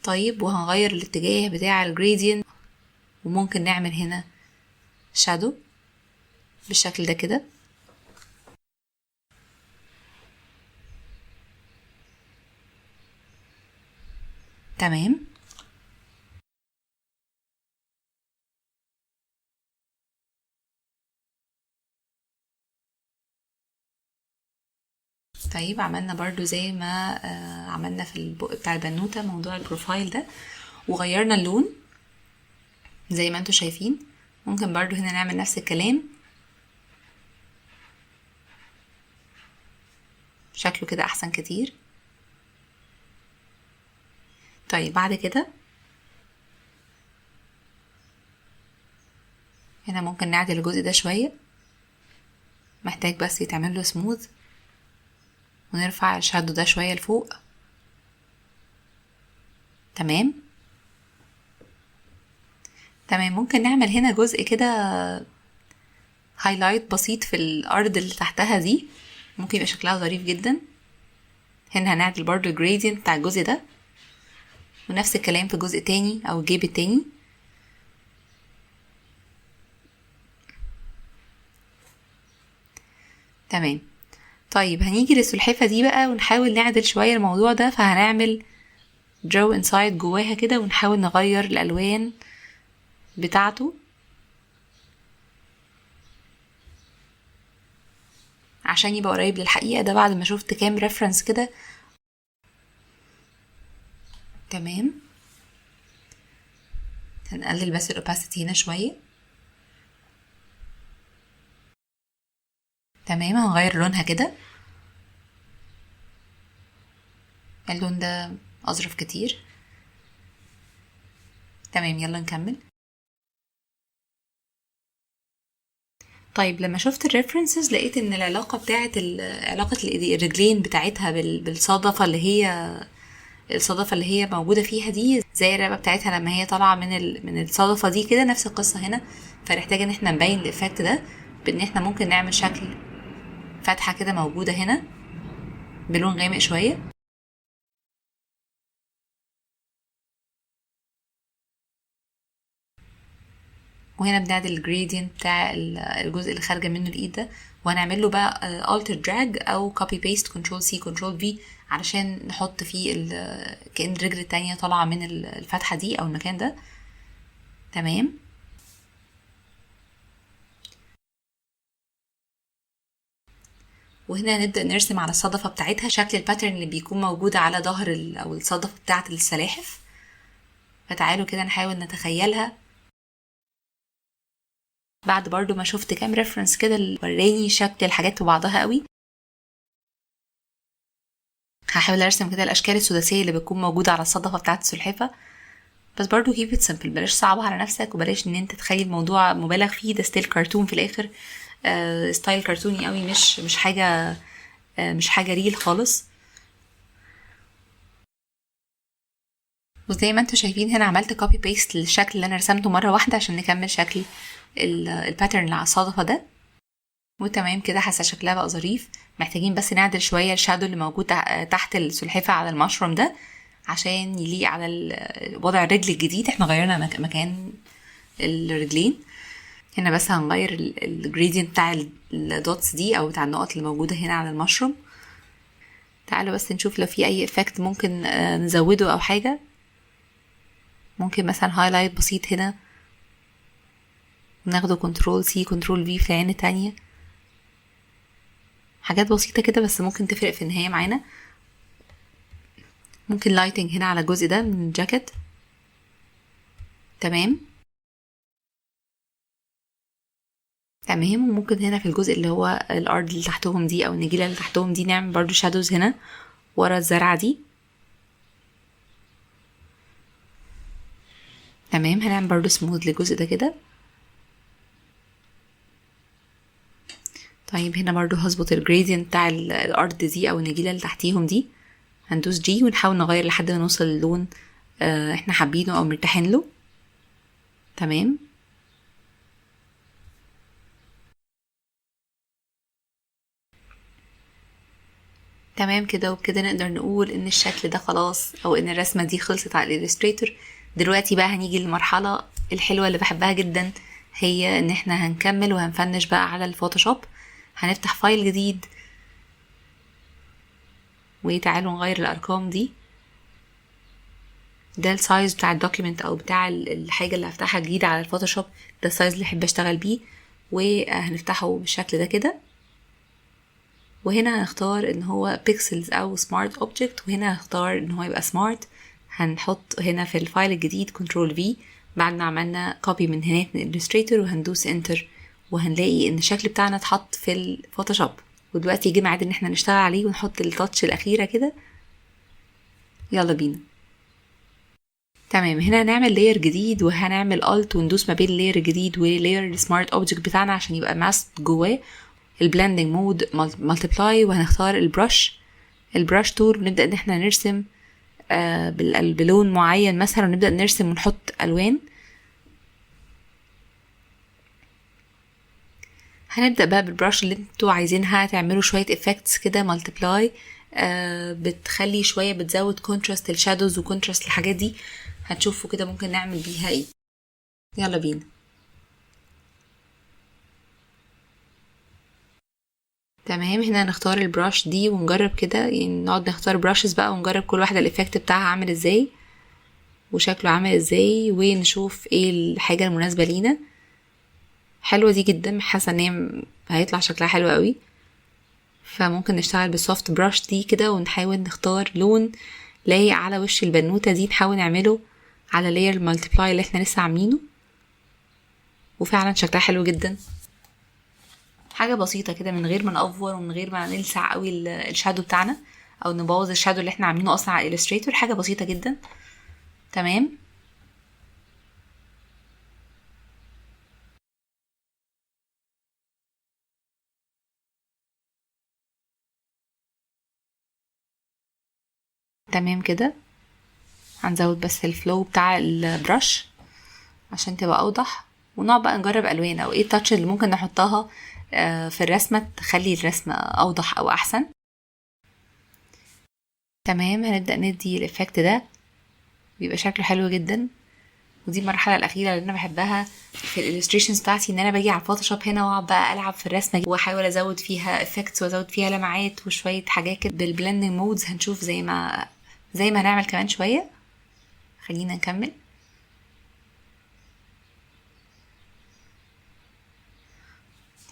طيب، وهنغير الاتجاه بتاع الجريدينت، وممكن نعمل هنا شادو بالشكل ده كده. تمام. طيب، عملنا برضو زي ما عملنا في البق بتاع البنوتة موضوع البروفايل ده، وغيرنا اللون زي ما انتوا شايفين. ممكن برضو هنا نعمل نفس الكلام، شكله كده احسن كتير. طيب، بعد كده هنا ممكن نعدل الجزء ده شوية، محتاج بس يتعمل له سموث، ونرفع الشادو ده شوية لفوق. تمام. تمام، ممكن نعمل هنا جزء كده هايلايت بسيط في الارض اللي تحتها دي، ممكن يبقى شكلها ظريف جدا. هنا هنعدل برضو الجريدينت بتاع الجزء ده، ونفس الكلام في جزء تاني او الجيب التاني. تمام. طيب، هنيجي للسلحفة دي بقى ونحاول نعدل شوية الموضوع ده، فهنعمل draw inside جواها كده، ونحاول نغير الالوان بتاعته عشان يبقى قريب للحقيقة. ده بعد ما شفت كام ريفرنس كده. تمام، هنقلل بس الاوباسيتي هنا شوية. تمام، هنغير لونها كده، اللون ده اظرف كتير. تمام، يلا نكمل. طيب، لما شفت الريفرنسز لقيت ان العلاقة بتاعت علاقة الرجلين بتاعتها بالصدفة اللي هي موجودة فيها دي، زي الرقبة بتاعتها لما هي طالعة من الصدفة دي كده، نفس القصة هنا. فنحتاج ان احنا نبين الافكت ده بان احنا ممكن نعمل شكل فتحة كده موجودة هنا بلون غامق شوية. وهنا بنعدل الجريدينت بتاع الجزء اللي خارجة منه الايد ده، وهنعمل له بقى alter drag او copy paste Ctrl C Ctrl V علشان نحط فيه كأن الرجل التانية طالعة من الفتحة دي او المكان ده. تمام. وهنا نبدأ نرسم على الصدفة بتاعتها شكل الباترن اللي بيكون موجود على ظهر او الصدفة بتاعة السلاحف. فتعالوا كده نحاول نتخيلها بعد برضو ما شفت كام ريفرنس كده اللي وراني شكل الحاجات في بعضها قوي. هحاول ارسم كده الاشكال السداسيه اللي بتكون موجوده على الصدفه بتاعه السلحفه، بس برضو keep it simple، بلاش صعبها على نفسك، وبلاش ان انت تخلي الموضوع مبالغ فيه. ده ستيل كرتون في الاخر، ستايل كرتوني قوي، مش حاجه ريل خالص. وزي ما انتوا شايفين هنا عملت كوبي بيست للشكل اللي انا رسمته مرة واحدة عشان نكمل شكل الباترن اللي على الصدفة ده. وتمام كده، حاسة شكلها بقى ظريف. محتاجين بس نعدل شوية الشادو اللي موجود تحت السلحفة على المشروم ده عشان يليق على وضع الرجل الجديد. احنا غيرنا مكان الرجلين هنا، بس هنغير الجريدينت بتاع الدوتس دي او بتاع النقط اللي موجودة هنا على المشروم. تعالوا بس نشوف لو في اي افكت ممكن نزوده او حاجة. ممكن مثلا هايلايت بسيط هنا، ناخده كنترول سي كنترول في في العين التانية. حاجات بسيطة كده بس ممكن تفرق في النهاية معانا. ممكن لايتنج هنا على الجزء ده من الجاكيت. تمام. وممكن هنا في الجزء اللي هو الارض اللي تحتهم دي او النجيلة اللي تحتهم دي نعمل برضو شادوز هنا ورا الزرعة دي. تمام. هنعمل برضو سموث للجزء ده كده. طيب هنا برضو هظبط الجريدينت بتاع الارض دي او النجيلة اللي تحتيهم دي. هندوس جي ونحاول نغير لحد ما نوصل للون احنا حابينه او مرتاحين له. تمام. تمام كده. وبكده نقدر نقول ان الشكل ده خلاص او ان الرسمة دي خلصت على الإليستريتور. دلوقتي بقى هنيجي للمرحلة الحلوة اللي بحبها جدا، هي ان احنا هنكمل وهنفنش بقى على الفوتوشوب. هنفتح فايل جديد وتعالوا نغير الارقام دي. ده السايز بتاع الدوكيمنت او بتاع الحاجة اللي هفتحها جديدة على الفوتوشوب. ده السايز اللي احب اشتغل بيه، وهنفتحه بالشكل ده كده. وهنا هنختار ان هو بيكسلز او سمارت اوبجكت، وهنا هنختار ان هو يبقى سمارت. هنحط هنا في الفايل الجديد كنترول في بعد ما عملنا كوبي من هناك من الستريتور، وهندوس انتر وهنلاقي ان الشكل بتاعنا اتحط في الفوتوشوب. ودلوقتي يجي ميعاد ان احنا نشتغل عليه ونحط التاتش الاخيرة كده. يلا بينا. تمام. هنا هنعمل لاير جديد وهنعمل الت وندوس ما بين لاير جديد ولاير السمارت اوبجكت بتاعنا عشان يبقى ماسك جواه. البلندنج مود مالتيبلاي، وهنختار البراش تول ونبدأ ان احنا نرسم بلون معين مثلا، ونبدأ نرسم ونحط الوان. هنبدأ بقى بالبراش اللي انتوا عايزينها تعملوا شوية افكتس كده. مالتيبلاي بتخلي شوية، بتزود كونتراست الشادوز وكونتراست الحاجات دي. هتشوفوا كده ممكن نعمل بيها ايه. يلا بينا. تمام. هنا نختار البراش دي ونجرب كده، يعني نقعد نختار براشز بقى ونجرب كل واحدة الافكت بتاعها عامل ازاي وشكله عامل ازاي، ونشوف ايه الحاجة المناسبة لينا. حلوة دي جدا، حاسة ان هي هيطلع شكلها حلو قوي. فممكن نشتغل بالسوفت براش دي كده ونحاول نختار لون لايق على وش البنوتة دي، نحاول نعمله على لاير المالتيبلاي اللي احنا لسه عاملينه. وفعلا شكلها حلو جدا. حاجة بسيطة كده من غير ما نأفور ومن غير ما نلسع قوي الشادو بتاعنا او نبوظ الشادو اللي احنا عاملينه اصلا على الإليستريتور. حاجة بسيطة جدا. تمام. تمام كده. هنزود بس الفلو بتاع البرش عشان تبقى اوضح، ونقعد بقى نجرب الوان او ايه التاتش اللي ممكن نحطها في الرسمة تخلي الرسمة اوضح او احسن. تمام. هنبدأ ندي الافكت ده، بيبقى شكله حلو جدا. ودي المرحلة الأخيرة اللي أنا بحبها في الإليستريشنز بتاعتي، إن أنا باجي على الفوتوشوب هنا وأقعد بقى ألعب في الرسمة دي وأحاول أزود فيها إفكتس وأزود فيها لمعات وشوية حاجات كده بالبلندنج مودز. هنشوف زي ما هنعمل كمان شوية. خلينا نكمل.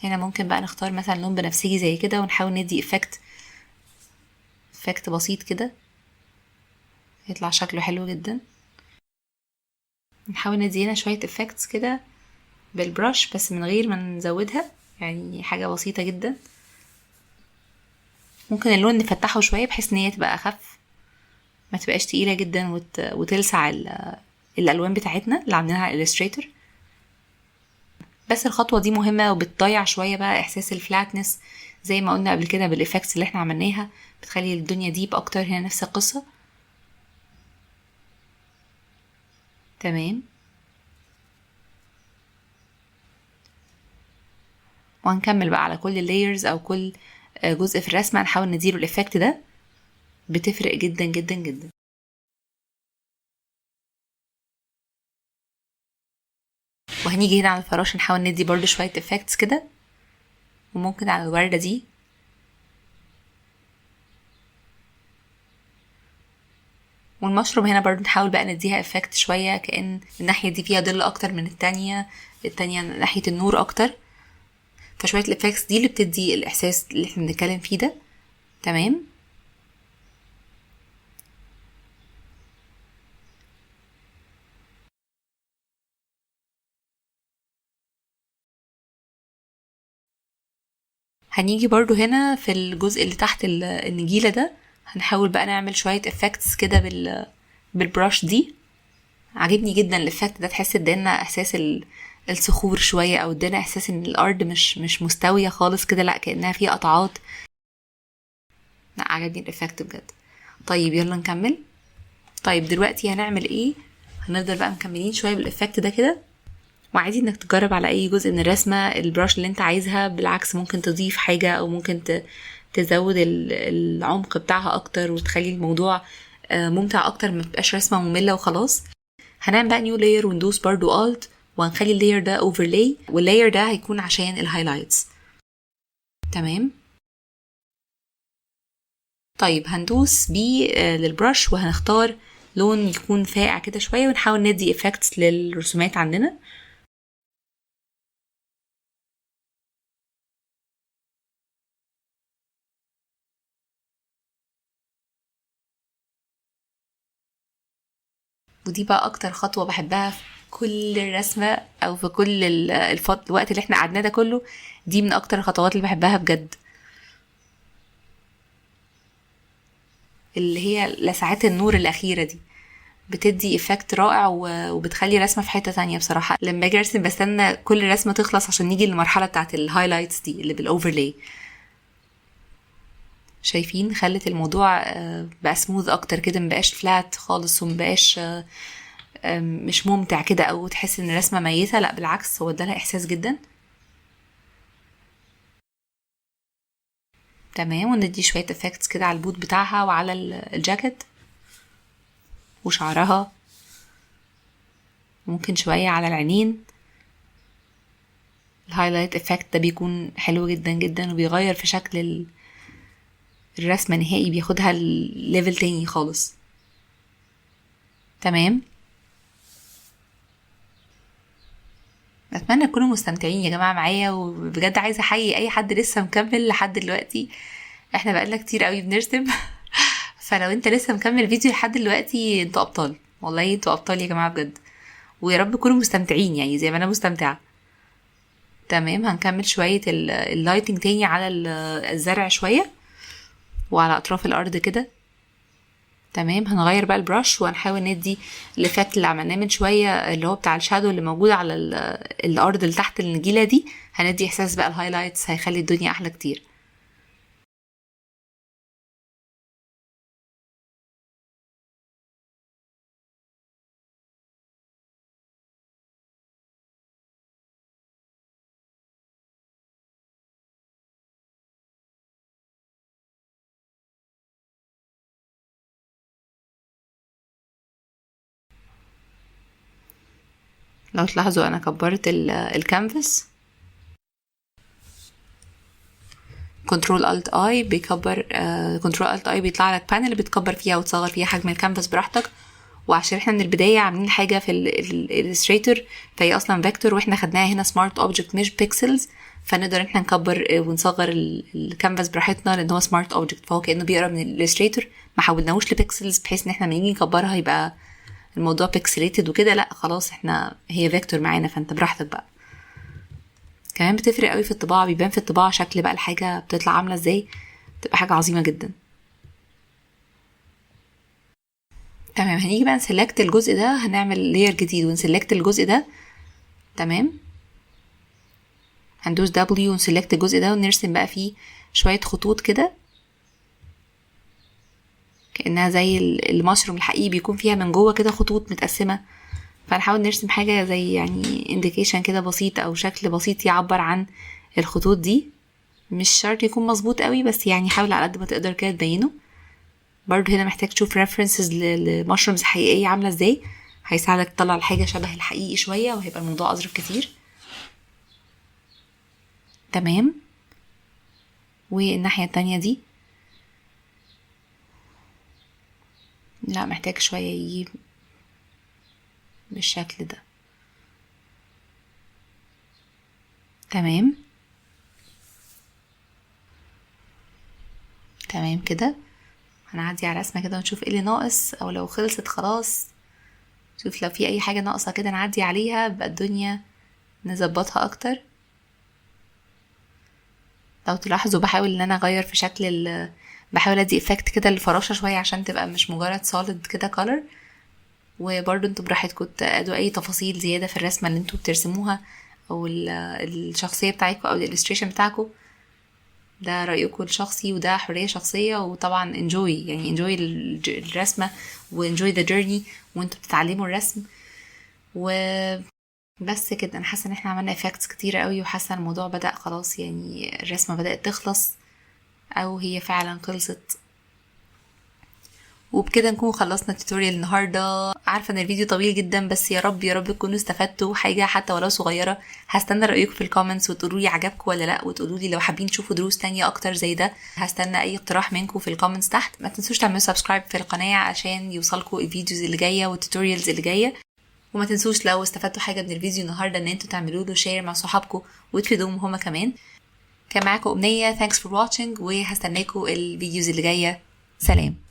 هنا ممكن بقى نختار مثلا لون بنفسجي زي كده ونحاول ندي إفكت بسيط كده، يطلع شكله حلو جدا. نحاول ندي هنا شوية إفكتس كده بالبرش بس من غير ما نزودها، يعني حاجة بسيطة جدا. ممكن اللون نفتحه شوية بحيث ان هي تبقى اخف، ما تبقاش تقيلة جدا وتلسع الالوان بتاعتنا اللي عاملينها على الإليستريتور. بس الخطوة دي مهمة وبتضيع شوية بقى احساس الفلاتنس زي ما قلنا قبل كده بالإفكتس اللي احنا عملناها، بتخلي الدنيا ديب اكتر. هنا نفس القصة. تمام. وهنكمل بقى على كل layers او كل جزء في الرسمة نحاول نديله الإفكت ده، بتفرق جدا جدا جدا. وهنيجي هنا على الفراشة نحاول ندي برضو شوية effects كده، وممكن على الوردة دي. والمشروم هنا برضو نحاول بقى نديها effect شوية، كأن الناحية دي فيها ظل أكتر من التانية ناحية النور أكتر. فشوية الإفكتس دي اللي بتدي الإحساس اللي احنا بنتكلم فيه ده. تمام. هنيجي برضو هنا في الجزء اللي تحت النجيلة ده، هنحاول بقى نعمل شوية إفكتس كده بالبراش دي. عجبني جدا الإفكت ده، تحس ادانا إحساس الصخور شوية، أو ادانا إحساس إن الأرض مش مستوية خالص كده، لأ كأنها فيها قطعات. لأ عجبني الإفكت بجد. طيب يلا نكمل. طيب دلوقتي هنعمل ايه؟ هنفضل بقى مكملين شوية بالإفكت ده كده، وعادي انك تجرب على اي جزء من الرسمة البراش اللي انت عايزها. بالعكس ممكن تضيف حاجة، او ممكن تزود العمق بتاعها اكتر، وتخلي الموضوع ممتع اكتر، ما تبقاش رسمة مملة وخلاص. هنعمل بقى نيو لاير وندوس برضو الت، وهنخلي اللاير ده اوفرلاي، واللاير ده هيكون عشان الهايلايتس. تمام. طيب هندوس بيه للبرش، وهنختار لون يكون فاقع كده شوية، ونحاول ندي افكتس للرسومات عندنا. ودي بقى اكتر خطوة بحبها في كل الرسمة، او في كل الوقت اللي احنا قعدناه ده كله. دي من اكتر الخطوات اللي بحبها بجد، اللي هي لسعات النور الاخيرة دي بتدي افكت رائع، وبتخلي رسمة في حتة تانية. بصراحة لما اجي ارسم بستنى كل رسمة تخلص عشان نيجي للمرحلة بتاعت الهايلايتس دي اللي بالاوفرلاي. شايفين خلت الموضوع بقى سموث اكتر كده، مبقاش فلات خالص، ومبقاش مش ممتع كده، او تحس ان الرسمة ميتة. لا بالعكس، هو ادالها احساس جدا. تمام. وندي شوية افكتس كده على البوت بتاعها، وعلى الجاكيت وشعرها، ممكن شوية على العينين. الهايلايت افكت ده بيكون حلو جدا جدا، وبيغير في شكل الرسمة نهائي، بياخدها الليفل تاني خالص. تمام. اتمنى تكونوا مستمتعين يا جماعة معايا، وبجد عايزة احيي اي حد لسه مكمل لحد دلوقتي. احنا بقالنا كتير قوي بنرسم فلو انت لسه مكمل فيديو لحد دلوقتي، انتوا ابطال، والله انتوا ابطال يا جماعة بجد. ويا رب تكونوا مستمتعين يعني زي ما انا مستمتعة. تمام. هنكمل شوية اللايتنج تاني على الزرع شوية، وعلى اطراف الارض كده. تمام. هنغير بقى البراش، وهنحاول ندي الافكت اللي عملناه من شوية، اللي هو بتاع الشادو اللي موجود على الارض اللي تحت النجيلة دي. هندي احساس بقى الهايلايتس، هيخلي الدنيا احلى كتير. لو تلاحظوا انا كبرت الكانفاس. كنترول الت اي بيكبر، كنترول الت اي بيطلع لك بانل بتكبر فيها وتصغر فيها حجم الكانفاس براحتك. وعشان احنا من البدايه عاملين حاجه في الالستريتور، فهي اصلا فيكتور، واحنا خدناها هنا سمارت اوبجكت مش بيكسلز، فنقدر احنا نكبر ونصغر الكانفاس براحتنا، لان هو سمارت اوبجكت، فهو كانه بيقرا من الالستريتور. ما حولناهوش لبيكسلز بحيث ان احنا لما نيجي نكبرها يبقى الموضوع بيكسليتد وكده. لا خلاص، احنا هي فيكتور معانا، فانت براحتك بقى. كمان بتفرق قوي في الطباعه، بيبان في الطباعه شكل بقى الحاجه بتطلع عامله ازاي، بتبقى حاجه عظيمه جدا. تمام. هنيجي بقى نسلكت الجزء ده، هنعمل لير جديد ونسلكت الجزء ده. تمام. هندوس W ونسلكت الجزء ده، ونرسم بقى فيه شوية خطوط كده، كأنها زي المشروم الحقيقي، بيكون فيها من جوه كده خطوط متقسمة فنحاول نرسم حاجة زي يعني indication كده بسيط او شكل بسيط يعبر عن الخطوط دي. مش شرط يكون مظبوط قوي، بس يعني حاول على قد ما تقدر كده تبينه. برضو هنا محتاج تشوف references لمشرومز حقيقية عاملة ازاي، هيساعدك تطلع الحاجة شبه الحقيقي شوية وهيبقى الموضوع أظرف كتير. تمام. والناحية التانية دي لا، محتاج شوية يجيب بالشكل ده. تمام تمام كده. هنعدي على رسمة كده ونشوف ايه اللي ناقص، او لو خلصت خلاص شوف لو في اي حاجة ناقصة كده نعدي عليها بقى الدنيا نظبطها اكتر. لو تلاحظوا بحاول ان انا اغير في شكل بحاول ادي افكت كده للفراشة شوية عشان تبقى مش مجرد solid كده color. وبرضو انتوا براحتكم تأدوا اي تفاصيل زيادة في الرسمة اللي انتوا بترسموها او الشخصية بتاعتكم او الالستريشن بتاعكم، ده رأيكم الشخصي وده حرية شخصية. وطبعا enjoy يعني enjoy الرسمة و enjoy the journey وانتوا بتتعلموا الرسم. وبس كده، انا حاسة ان احنا عملنا effects كتيرة قوي، وحاسة الموضوع بدأ خلاص، يعني الرسمة بدأت تخلص او هي فعلا خلصت. وبكده نكون خلصنا التوتوريال النهارده. عارفه ان الفيديو طويل جدا، بس يا رب يا رب تكونوا استفدتوا حاجه حتى ولو صغيره. هستنى رايكم في الكومنتس وتقولوا لي عجبكم ولا لا، وتقولوا لي لو حابين تشوفوا دروس تانية اكتر زي ده. هستنى اي اقتراح منكم في الكومنتس تحت. ما تنسوش تعملوا سبسكرايب في القناه عشان يوصلكم الفيديوز اللي جايه والتوتوريالز اللي جايه. وما تنسوش لو استفدتوا حاجه من الفيديو النهارده ان انتوا تعملوا له شير مع صحابكم وتفيدوهم هما كمان. كان معاكم امنيه. thanks for watching، وهستناكم الفيديوز اللي جايه. سلام.